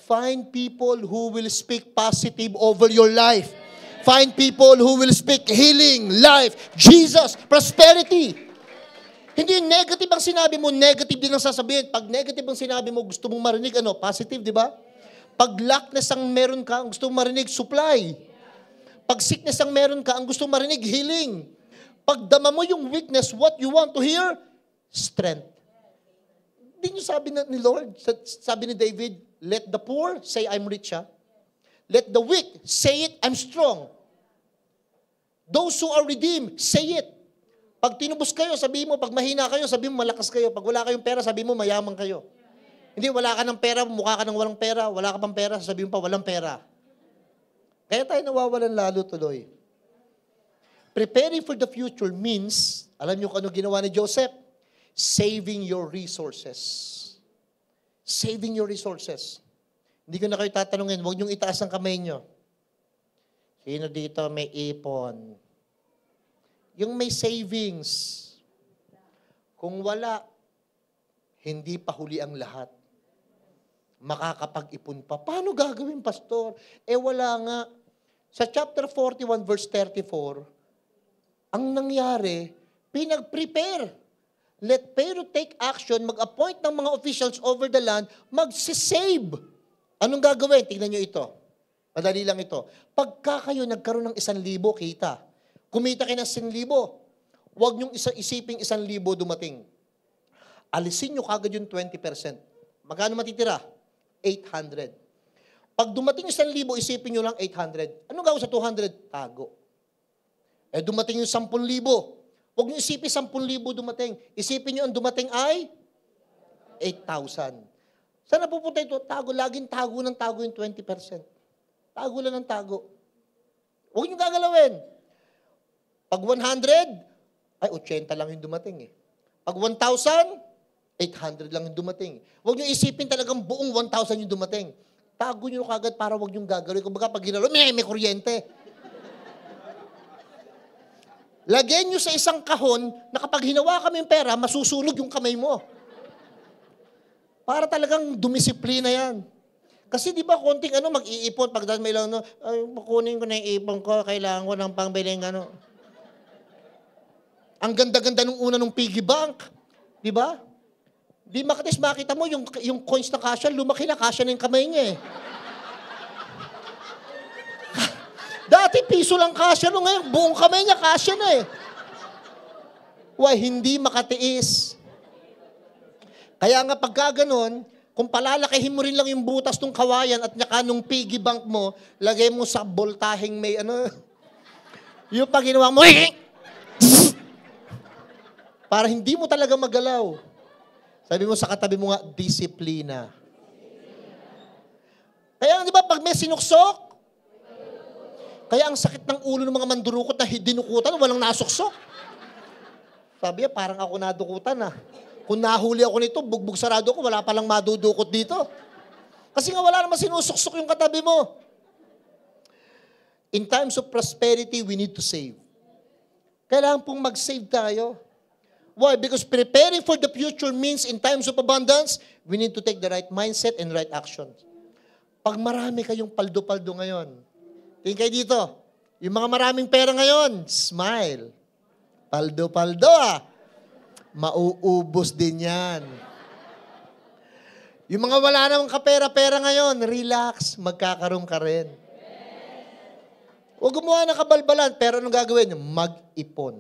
Find people who will speak positive over your life. Find people who will speak healing, life, Jesus, prosperity. Hindi yung negative ang sinabi mo, negative din ang sasabihin. Pag negative ang sinabi mo, gusto mong marinig, positive, di ba? Pag lackness ang meron ka, ang gusto mong marinig, supply. Pag sickness ang meron ka, ang gusto mong marinig, healing. Pag dama mo yung weakness, what you want to hear? Strength. Hindi nyo sabi ni Lord, sabi ni David, let the poor say I'm rich. Let the weak say it, I'm strong. Those who are redeemed, say it. Pag tinubos kayo, sabihin mo, pag mahina kayo, sabihin mo, malakas kayo. Pag wala kayong pera, sabihin mo, mayaman kayo. Hindi, wala ka ng pera, mukha ka ng walang pera, wala ka pang pera, sabihin mo pa, walang pera. Kaya tayo nawawalan lalo tuloy. Preparing for the future means, alam niyo kung ano ginawa ni Joseph? Saving your resources. Saving your resources. Hindi ko na kayo tatanungin, huwag niyong itaas ang kamay niyo. Sino dito may ipon? Yung may savings. Kung wala, hindi pa huli ang lahat. Makakapag-ipon pa. Paano gagawin, pastor? Wala nga. Sa chapter 41, verse 34, ang nangyari, pinag-prepare. Let Pharaoh take action, mag-appoint ng mga officials over the land, mag-save. Anong gagawin? Tingnan nyo ito. Madali lang ito. Pagka kayo nagkaroon ng 1,000, kita. Kumita kayo ng 1,000, huwag nyong isiping 1,000 dumating. Alisin nyo kagad yung 20%. Magkano matitira? 800. Pag dumating yung 1,000, isipin nyo lang 800. Anong gawin sa 200? Tago. Dumating yung 10,000. Huwag nyo isipin 10,000 dumating. Isipin nyo ang dumating ay 8,000. Saan napupunta ito? Tago. Laging tago ng tago yung 20%. Tago lang ng tago. Huwag nyo gagalawin. Pag 100, ay 80 lang yung dumating. Pag 1,000, 800 lang yung dumating. Huwag nyo isipin talagang buong 1,000 yung dumating. Tago nyo kagad para huwag nyo gagawin. Kung baga pag ginalo, may kuryente. Lagyan nyo sa isang kahon na kapag hinawa kami yung pera, masusunog yung kamay mo. Para talagang dumisiplina yan. Kasi di ba konting mag-iipon, pag may lang, kukunin ko na yung ipon ko, kailangan ko ng pangbiling Ang ganda-ganda nung una nung piggy bank. Di ba? Di makita mo yung coins na kasya, lumaki na kasya na yung kamay niya Dati piso lang kasya no, ngayon buong kamay niya kasya na Why, hindi makatiis. Kaya nga pagka ganun, kung palalakihin mo rin lang yung butas ng kawayan at nyaka nung piggy bank mo, lagay mo sa boltaheng may yung pag ginawa mo, para hindi mo talaga magalaw. Sabi mo sa katabi mo nga, disiplina. Kaya di ba pag may sinuksok, kaya ang sakit ng ulo ng mga mandurukot na dinukutan, walang nasuksok. Sabi niya, parang ako nadukutan Kung nahuli ako nito, bugbog sarado ko, wala palang madudukot dito. Kasi nga wala naman sinusuksok yung katabi mo. In times of prosperity, we need to save. Kailangan pong mag-save tayo. Why? Because preparing for the future means in times of abundance, we need to take the right mindset and right action. Pag marami kayong paldo-paldo ngayon, tingin kayo dito, yung mga maraming pera ngayon, smile. Paldo-paldo mauubos din yan. Yung mga wala namang kapera-pera ngayon, relax, magkakaroon ka rin. Huwag gumawa ng kabalbalan, pero anong gagawin? Mag-ipon.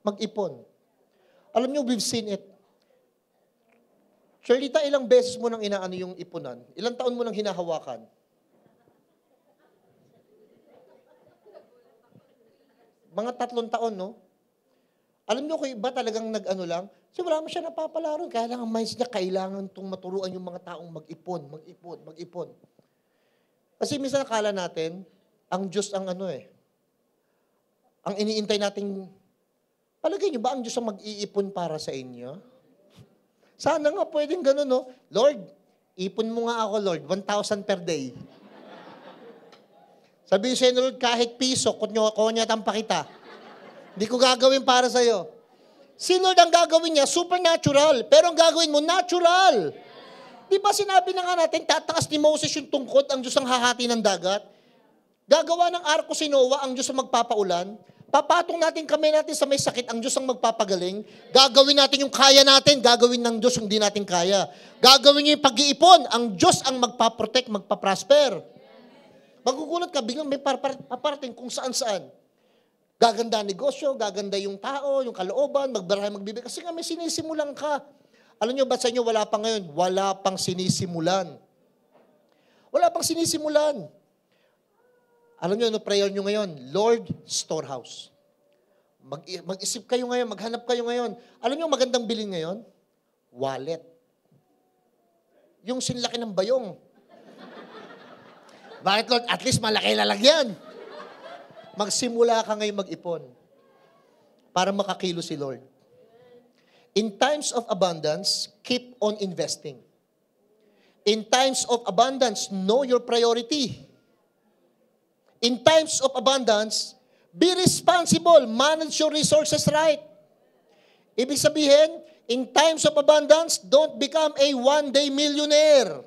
Mag-ipon. Alam niyo, we've seen it. Charlita, ilang beses mo nang inaano yung ipunan? Ilang taon mo nang hinahawakan? Mga 3 taon, no? Alam niyo kung iba talagang nag-ano lang, kasi wala mo siya napapalaro. Kaya lang ang minds niya, kailangan itong maturuan yung mga taong mag-ipon, mag-ipon, mag-ipon. Kasi minsan nakala natin, ang Diyos ang ang iniintay nating, palagay niyo ba ang Diyos ang mag-iipon para sa inyo? Sana nga pwedeng gano'n, no? Lord, ipon mo nga ako, Lord, 1,000 per day. Sabihin sa'yo, Lord, kahit piso, kunya tampa kita. Hindi ko gagawin para sa'yo. Si Lord ang gagawin niya, supernatural. Pero ang gagawin mo, natural. Di ba sinabi na nga natin, tataas ni Moses yung tungkod, ang Diyos ang hahati ng dagat? Gagawa ng arko si Noah, ang Diyos ang magpapaulan? Papatong natin kamay natin sa may sakit, ang Diyos ang magpapagaling? Gagawin natin yung kaya natin, gagawin ng Diyos yung di natin kaya. Gagawin niyo yung pag-iipon, ang Diyos ang magpaprotect, magpaprosper. Magugulat ka, biglang may paparating kung saan-saan. Gaganda ang negosyo, gaganda yung tao, yung kalooban, magbarahay, magbibig. Kasi nga may sinisimulan ka. Alam niyo ba sa inyo, wala pa ngayon? Wala pang sinisimulan. Wala pang sinisimulan. Alam niyo, ano prayer niyo ngayon? Lord, storehouse. Mag-isip kayo ngayon, maghanap kayo ngayon. Alam niyo, magandang bilhin ngayon? Wallet. Yung sinlaki ng bayong. Bakit, Lord? At least malaki lalagyan. Magsimula ka ngayon mag-ipon para makakilo si Lord. In times of abundance, keep on investing. In times of abundance, know your priority. In times of abundance, be responsible. Manage your resources right. Ibig sabihin, in times of abundance, don't become a one-day millionaire.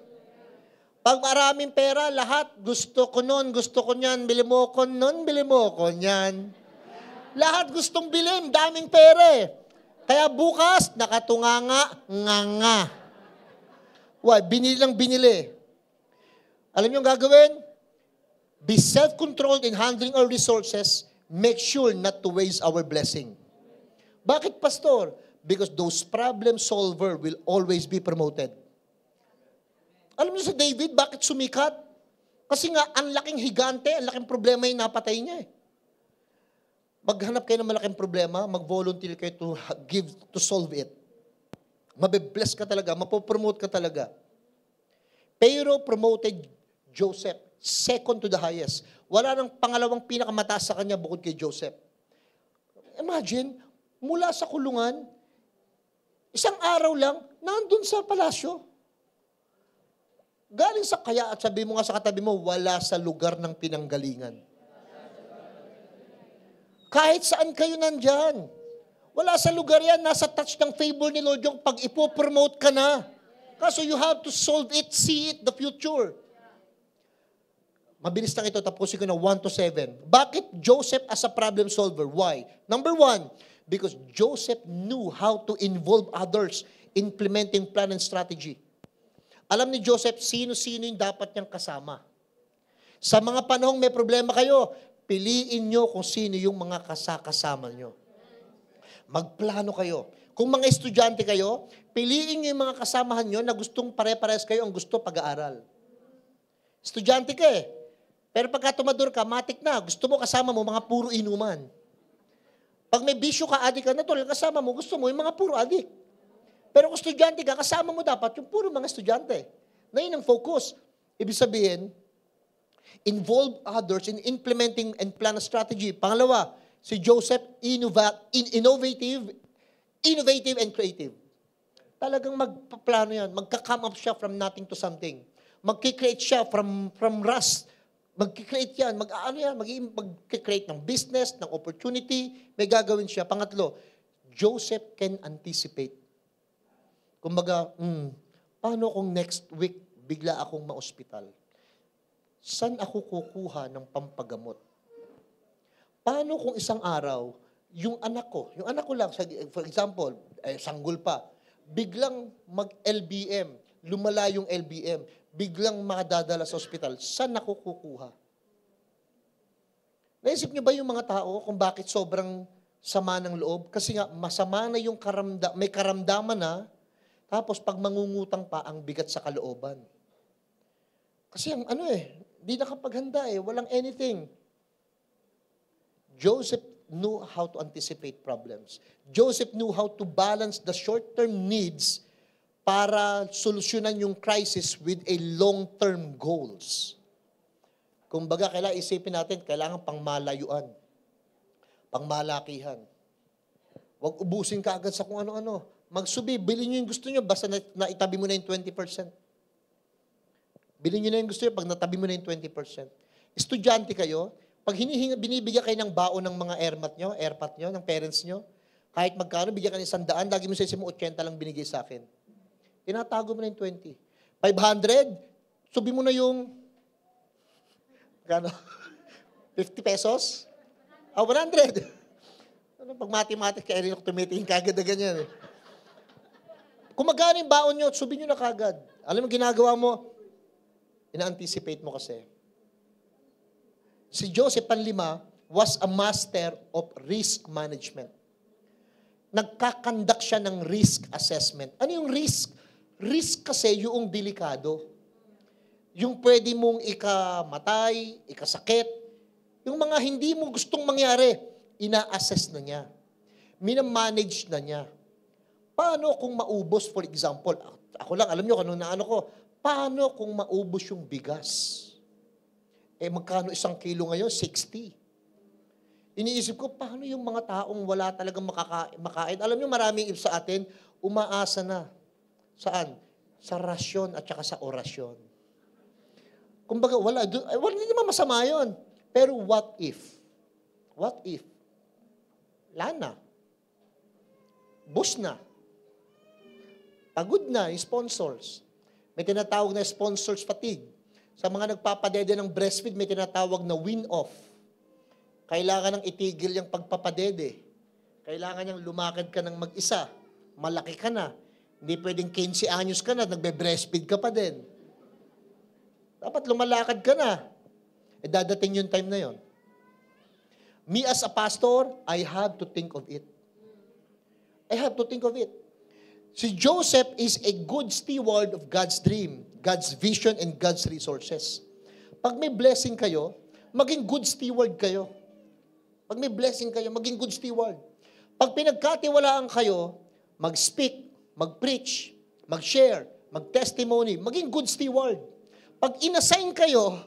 Pag maraming pera, lahat, gusto ko nun, gusto ko niyan, bili mo ko nun, bili mo ko niyan. Lahat gustong bilhin, daming pera eh. Kaya bukas, nakatunganga, nganga. Why? Binili lang binili. Alam niyo ang gagawin? Be self-controlled in handling our resources. Make sure not to waste our blessing. Bakit, Pastor? Because those problem solver will always be promoted. Alam niyo si David, bakit sumikat? Kasi nga, ang laking higante, ang laking problema yung napatay niya eh. Maghanap kayo ng malaking problema, mag-volunteer kayo to solve it. Mabibless ka talaga, mapopromote ka talaga. Pero promoted Joseph, second to the highest. Wala nang pangalawang pinakamataas sa kanya bukod kay Joseph. Imagine, mula sa kulungan, isang araw lang, nandun sa palasyo. Galing sa kaya at sabi mo nga sa katabi mo, wala sa lugar ng pinanggalingan. Kahit saan kayo nandyan. Wala sa lugar yan, nasa touch ng favor ni Lord yung pag ipopromote ka na. Kaso you have to solve it, see it, the future. Mabilis lang ito, tapusin ko na 1 to 7. Bakit Joseph as a problem solver? Why? Number 1, because Joseph knew how to involve others implementing plan and strategy. Alam ni Joseph, sino-sino yung dapat niyang kasama. Sa mga panahong may problema kayo, piliin nyo kung sino yung mga kasama nyo. Magplano kayo. Kung mga estudyante kayo, piliin nyo yung mga kasamahan nyo na gustong pare-pares kayo ang gusto pag-aaral. Estudyante ka eh. Pero pagka tumador ka, matik na. Gusto mo kasama mo mga puro inuman. Pag may bisyo ka, adik ka, natural kasama mo, gusto mo yung mga puro adik. Pero kung estudyante ka, kasama mo dapat yung puro mga estudyante. Na yun ang focus. Ibig sabihin, involve others in implementing and plan a strategy. Pangalawa, si Joseph, innovative and creative. Talagang magpaplano yan. Magka-come up siya from nothing to something. Magkikreate siya from rust. Magkikreate yan. Magkikreate ng business, ng opportunity. May gagawin siya. Pangatlo, Joseph can anticipate. Kumbaga, paano kung next week bigla akong ma-hospital? Saan ako kukuha ng pampagamot? Paano kung isang araw, yung anak ko lang, for example, sanggol pa, biglang mag-LBM, lumala yung LBM, biglang makadadala sa hospital, saan ako kukuha? Naisip niyo ba yung mga tao kung bakit sobrang sama ng loob? Kasi nga, masama na yung may karamdaman na, tapos pag mangungutang pa, ang bigat sa kalooban. Kasi ang di nakapaghanda walang anything. Joseph knew how to anticipate problems. Joseph knew how to balance the short-term needs para solusyonan yung crisis with a long-term goals. Kumbaga, kailangan isipin natin, kailangan pangmalayuan, pangmalakihan. Huwag ubusin ka agad sa kung ano-ano. Magsubi, bilhin nyo yung gusto nyo, basta naitabi mo na yung 20%. Bilhin nyo na yung gusto nyo, pag natabi mo na yung 20%. Estudyante kayo, pag binibigyan kayo ng baon ng mga airpat nyo, ng parents nyo, kahit magkano, bigyan ka ng 100, lagi mo sa isip mo, 80 lang binigay sa akin. Tinatago mo na yung 20. 500, subi mo na yung, gano? 50 pesos? 100. Ano, pag mathematics, kaya rin ako tumitingin kagad na ganyan. Kung magkano yung baon nyo, subi nyo na kagad. Alam mo, ginagawa mo, ina-anticipate mo kasi. Si Joseph Panlima was a master of risk management. Nagkakandak siya ng risk assessment. Ano yung risk? Risk kasi yung delikado. Yung pwede mong ikamatay, ikasakit, yung mga hindi mo gustong mangyari, ina-assess na niya. Minamanage na niya. Paano kung maubos, for example, ako lang, alam nyo, paano kung maubos yung bigas? Magkano 1 kilo ngayon? 60. Iniisip ko, paano yung mga taong wala talagang makain? Alam nyo, maraming sa atin, umaasa na. Saan? Sa rasyon at saka sa orasyon. Kumbaga, wala, hindi naman masama yun. Pero what if? What if? Lana. Bus na. Pagod na yung sponsors. May tinatawag na sponsors fatigue. Sa mga nagpapadede ng breastfeed, may tinatawag na win-off. Kailangan nang itigil yung pagpapadede. Kailangan niyang lumakad ka ng mag-isa. Malaki ka na. Hindi pwedeng 15 anyos ka na, nagbe-breastfeed ka pa din. Dapat lumalakad ka na. Dadating yung time na yon. Me as a pastor, I have to think of it. I have to think of it. Si Joseph is a good steward of God's dream, God's vision, and God's resources. Pag may blessing kayo, maging good steward kayo. Pag may blessing kayo, maging good steward. Pag pinagkatiwalaan kayo, mag-speak, mag-preach, mag-share, mag-testimony, maging good steward. Pag inassign kayo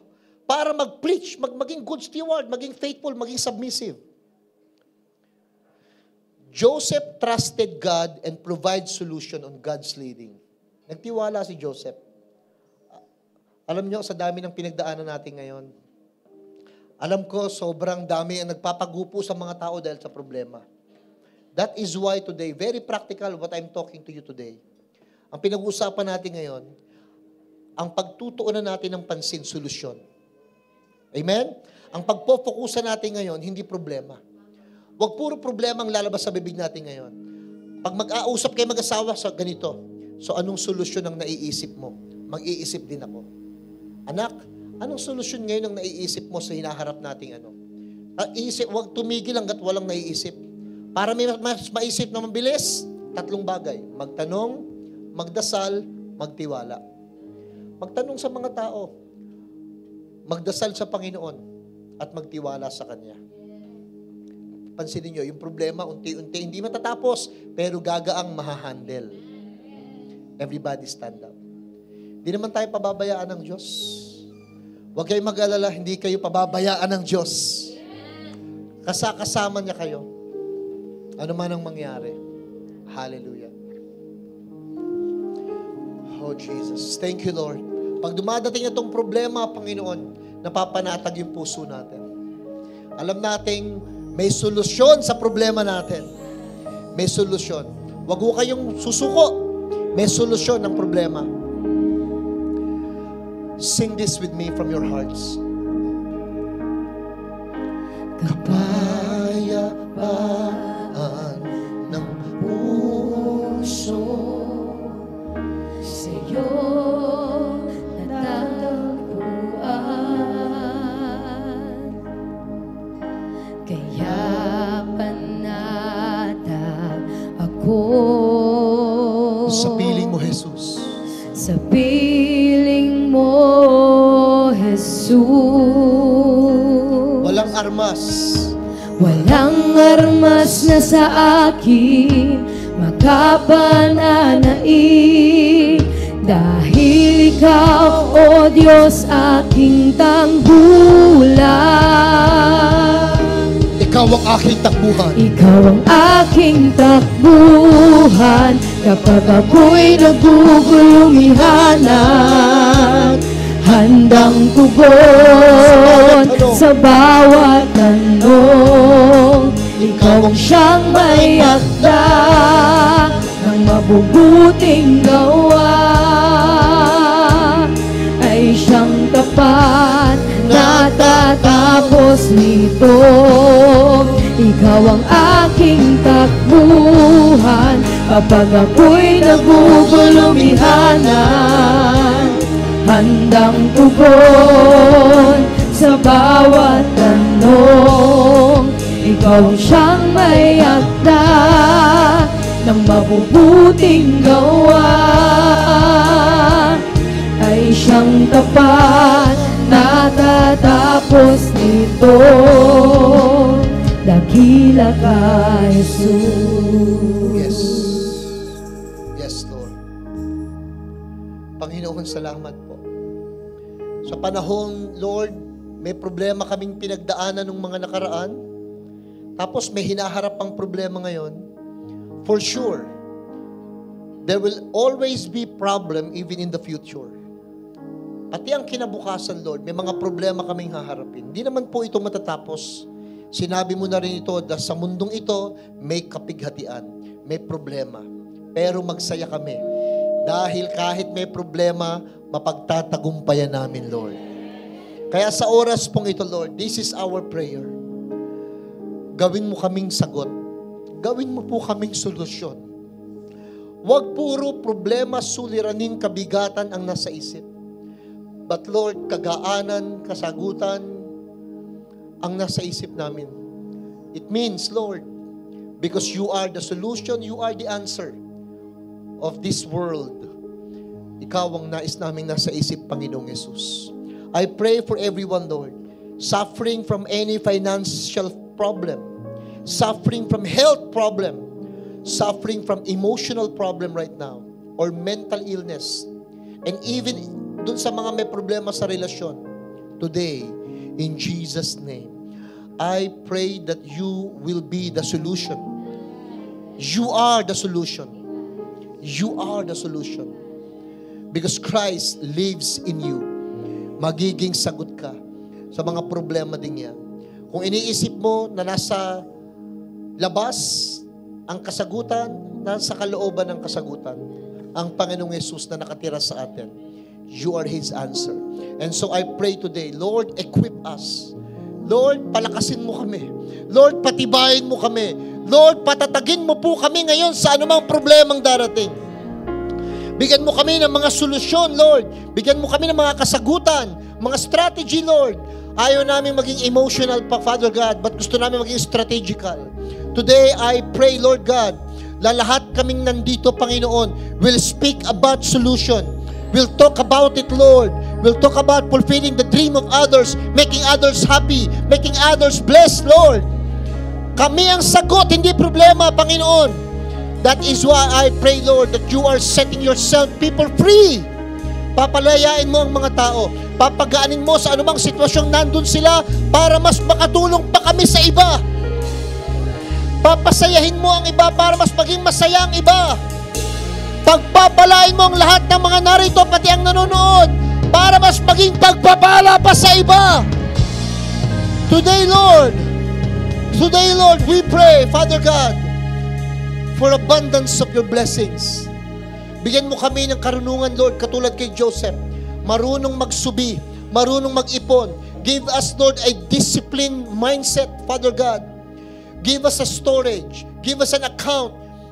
para mag-preach, maging good steward, maging faithful, maging submissive. Joseph trusted God and provided solution on God's leading. Nagtiwala si Joseph. Alam nyo, sa dami ng pinagdaanan natin ngayon, alam ko, sobrang dami ang nagpapagupo sa mga tao dahil sa problema. That is why today, very practical what I'm talking to you today. Ang pinag-uusapan natin ngayon, ang pagtutuunan natin ng pansin, solusyon. Amen? Ang pagpofokusan natin ngayon, hindi problema. Huwag puro problema ang lalabas sa bibig natin ngayon. Pag mag-ausap kayo mag-asawa sa ganito, so anong solusyon ang naiisip mo? Mag-iisip din ako. Anak, anong solusyon ngayon ang naiisip mo sa hinaharap nating ano? Huwag tumigil hanggat walang naiisip. Para may mas maisip na mabilis, 3 bagay. Magtanong, magdasal, magtiwala. Magtanong sa mga tao, magdasal sa Panginoon, at magtiwala sa Kanya. Pansinin nyo, yung problema, unti-unti, hindi matatapos, pero gagaang mahahandle. Everybody stand up. Hindi naman tayo pababayaan ng Diyos. Huwag kayong mag-alala, hindi kayo pababayaan ng Diyos. Kasama niya kayo. Ano man ang mangyari. Hallelujah. Oh, Jesus. Thank you, Lord. Pag dumadating itong problema, Panginoon, napapanatag yung puso natin. Alam nating may solusyon sa problema natin. May solusyon. Huwag ko kayong susuko. May solusyon ng problema. Sing this with me from your hearts. Kapayapaan ng puso sa'yo natagpuan. Kaya panatag ako sa piling mo, Jesus. Sa piling mo, Jesus. Walang armas. Walang armas na sa akin makapananaig, dahil Ikaw, O Diyos, aking tanggulan. Ikaw ang aking takbuhan. Ikaw ang aking takbuhan kapag ako'y nagugulumihanap. Handang tugon sa bawat tanong. Ikaw ang siyang may akda ng mabubuting gawa. tapat, natatapos nito. Ikaw ang aking takbuhan kapag ako'y nabubulumihanan. Handang tugon sa bawat tanong. Ikaw siyang may akda ng mabubuting gawa. Ay siyang tapat, natatapos nito. Dakila ka, Jesus. Yes. Yes, Lord. Panginoon, salamat po. Sa panahon, Lord, may problema kaming pinagdaanan ng mga nakaraan. Tapos may hinaharap pang problema ngayon. For sure, there will always be problem even in the future. Pati ang kinabukasan, Lord, may mga problema kaming haharapin. Hindi naman po ito matatapos. Sinabi mo na rin ito, sa mundong ito, may kapighatian, may problema. Pero magsaya kami. Dahil kahit may problema, mapagtatagumpayan namin, Lord. Kaya sa oras pong ito, Lord, this is our prayer. Gawin mo kaming sagot. Gawin mo po kaming solusyon. Huwag puro problema, suliranin, kabigatan ang nasa isip. But Lord, kagaanan, kasagutan, ang nasa isip namin. It means, Lord, because you are the solution, you are the answer of this world. Ikaw ang nais naming nasa isip, Panginoong Yesus. I pray for everyone, Lord, suffering from any financial problem, suffering from health problem, suffering from emotional problem right now, or mental illness, and even dun sa mga may problema sa relasyon. Today, in Jesus' name, I pray that you will be the solution. You are the solution. You are the solution. Because Christ lives in you. Magiging sagot ka sa mga problema din yan. Kung iniisip mo na nasa labas ang kasagutan, nasa kalooban ng kasagutan, ang Panginoong Yesus na nakatira sa atin, you are His answer. And so I pray today, Lord, equip us. Lord, palakasin mo kami. Lord, patibayin mo kami. Lord, patatagin mo po kami ngayon sa anumang problemang darating. Bigyan mo kami ng mga solusyon, Lord. Bigyan mo kami ng mga kasagutan, mga strategy, Lord. Ayaw namin maging emotional pa, Father God, but gusto namin maging strategical. Today, I pray, Lord God, lahat kaming nandito, Panginoon, will speak about solution. We'll talk about it, Lord. We'll talk about fulfilling the dream of others, making others happy, making others blessed, Lord. Kami ang sagot, hindi problema, Panginoon. That is why I pray, Lord, that you are setting yourself people free. Papalayain mo ang mga tao. Papagaanin mo sa anumang sitwasyong nandun sila para mas makatulong pa kami sa iba. Papasayahin mo ang iba para mas maging masaya ang iba. Pagpapalain mo ang lahat ng mga narito, pati ang nanonood, para mas maging pagpapala pa sa iba. Today, Lord, we pray, Father God, for abundance of your blessings. Bigyan mo kami ng karunungan, Lord, katulad kay Joseph. Marunong magsubi, marunong mag-ipon. Give us, Lord, a disciplined mindset, Father God. Give us a storage. Give us an account.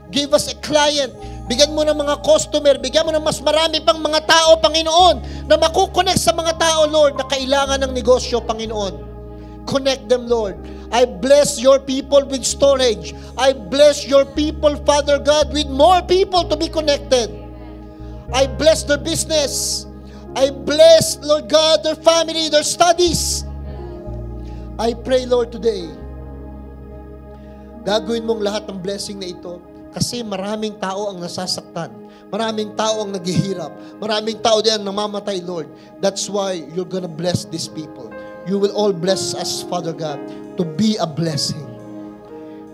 Give us a client. Bigyan mo ng mga customer. Bigyan mo ng mas marami pang mga tao, Panginoon, na makukonect sa mga tao, Lord, na kailangan ng negosyo, Panginoon. Connect them, Lord. I bless your people with storage. I bless your people, Father God, with more people to be connected. I bless their business. I bless, Lord God, their family, their studies. I pray, Lord, today, gagawin mong lahat ng blessing na ito kasi maraming tao ang nasasaktan. Maraming tao ang naghihirap. Maraming tao din ang namamatay, Lord. That's why you're gonna bless these people. You will all bless us, Father God, to be a blessing,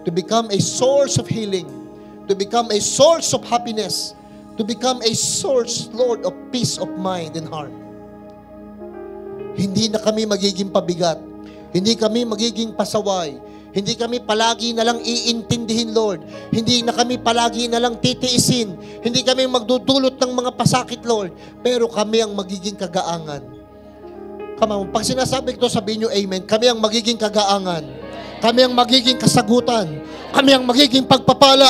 to become a source of healing, to become a source of happiness, to become a source, Lord, of peace of mind and heart. Hindi na kami magiging pabigat. Hindi kami magiging pasaway. Hindi kami palagi na lang iintindihin, Lord. Hindi na kami palagi na lang titiisin. Hindi kami magdudulot ng mga pasakit, Lord. Pero kami ang magiging kagaangan. Come on, pag sinasabi ko, sabihin nyo amen. Kami ang magiging kagaangan. Kami ang magiging kasagutan. Kami ang magiging pagpapala.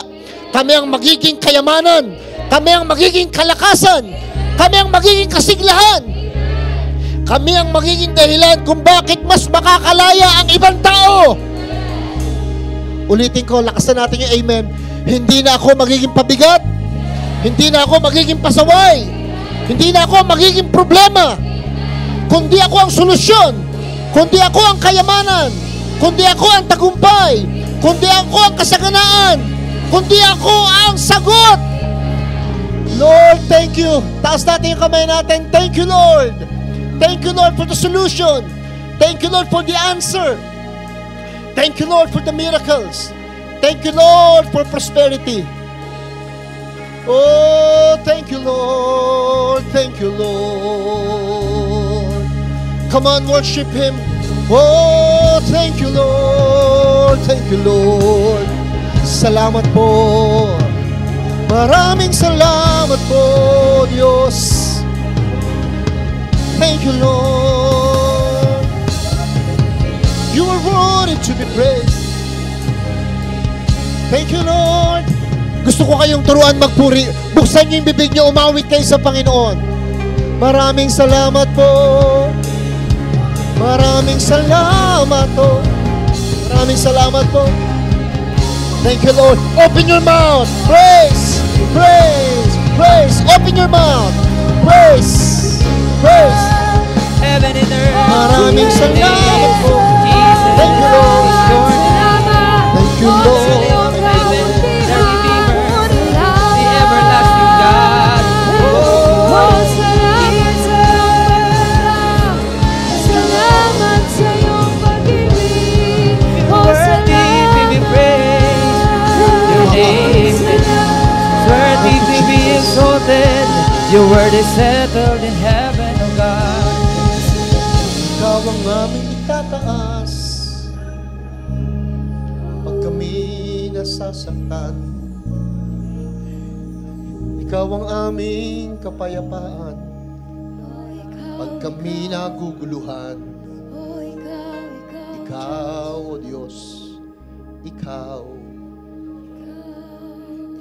Kami ang magiging kayamanan. Kami ang magiging kalakasan. Kami ang magiging kasiglahan. Kami ang magiging dahilan kung bakit mas makakalaya ang ibang tao. Ulitin ko, lakasan natin yung amen. Hindi na ako magiging pabigat. Hindi na ako magiging pasaway. Hindi na ako magiging problema. Kundi ako ang solusyon. Kundi ako ang kayamanan. Kundi ako ang tagumpay. Kundi ako ang kasaganaan. Kundi ako ang sagot. Lord, thank you. Taas natin yung kamay natin. Thank you, Lord. Thank you, Lord, for the solution. Thank you, Lord, for the answer. Thank you, Lord, for the miracles. Thank you, Lord, for prosperity. Oh, thank you, Lord. Thank you, Lord. Come on, worship Him. Oh, thank you, Lord. Thank you, Lord. Salamat po. Maraming salamat po, Diyos. Thank you, Lord. You are worthy to be praised. Thank you, Lord. Gusto ko kayong turuan magpuri. Buksan niyo yung bibig niyo, umawit kayo sa Panginoon. Maraming salamat po. Maraming salamat po. Maraming salamat po. Thank you, Lord. Open your mouth. Praise. Praise. Praise. Open your mouth. Praise. Praise. Heaven and earth. Maraming salamat po. Thank you, Lord. Thank you, Lord. Your word is settled in heaven, O God. Ikaw ang aming itataas pag kami nasasaktan. Ikaw ang aming kapayapaan pag kami naguguluhan. Ikaw, O Diyos, Ikaw.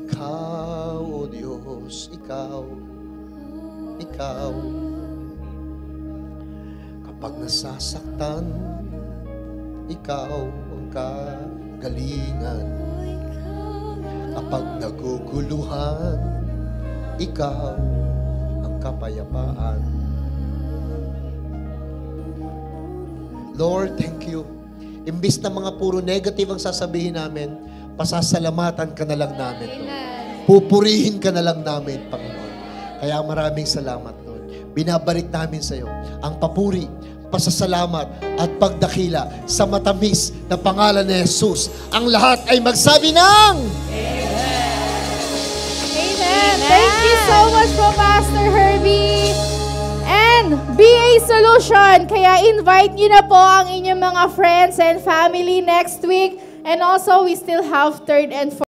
Ikaw, O Diyos, Ikaw. Ikaw. Kapag nasasaktan, Ikaw ang kagalingan. Kapag naguguluhan, Ikaw ang kapayapaan. Lord, thank you. Imbis na mga puro negative ang sasabihin namin, pasasalamatan ka na lang namin, Lord. Pupurihin ka na lang namin, Panginoon. Kaya maraming salamat, Lord. Binabalik namin sa iyo ang papuri, pasasalamat at pagdakila sa matamis na pangalan ni Jesus. Ang lahat ay magsabi ng Amen. Thank you so much po, Pastor Herbie. And BA Solution, kaya invite niyo na po ang inyong mga friends and family next week. And also, we still have third and fourth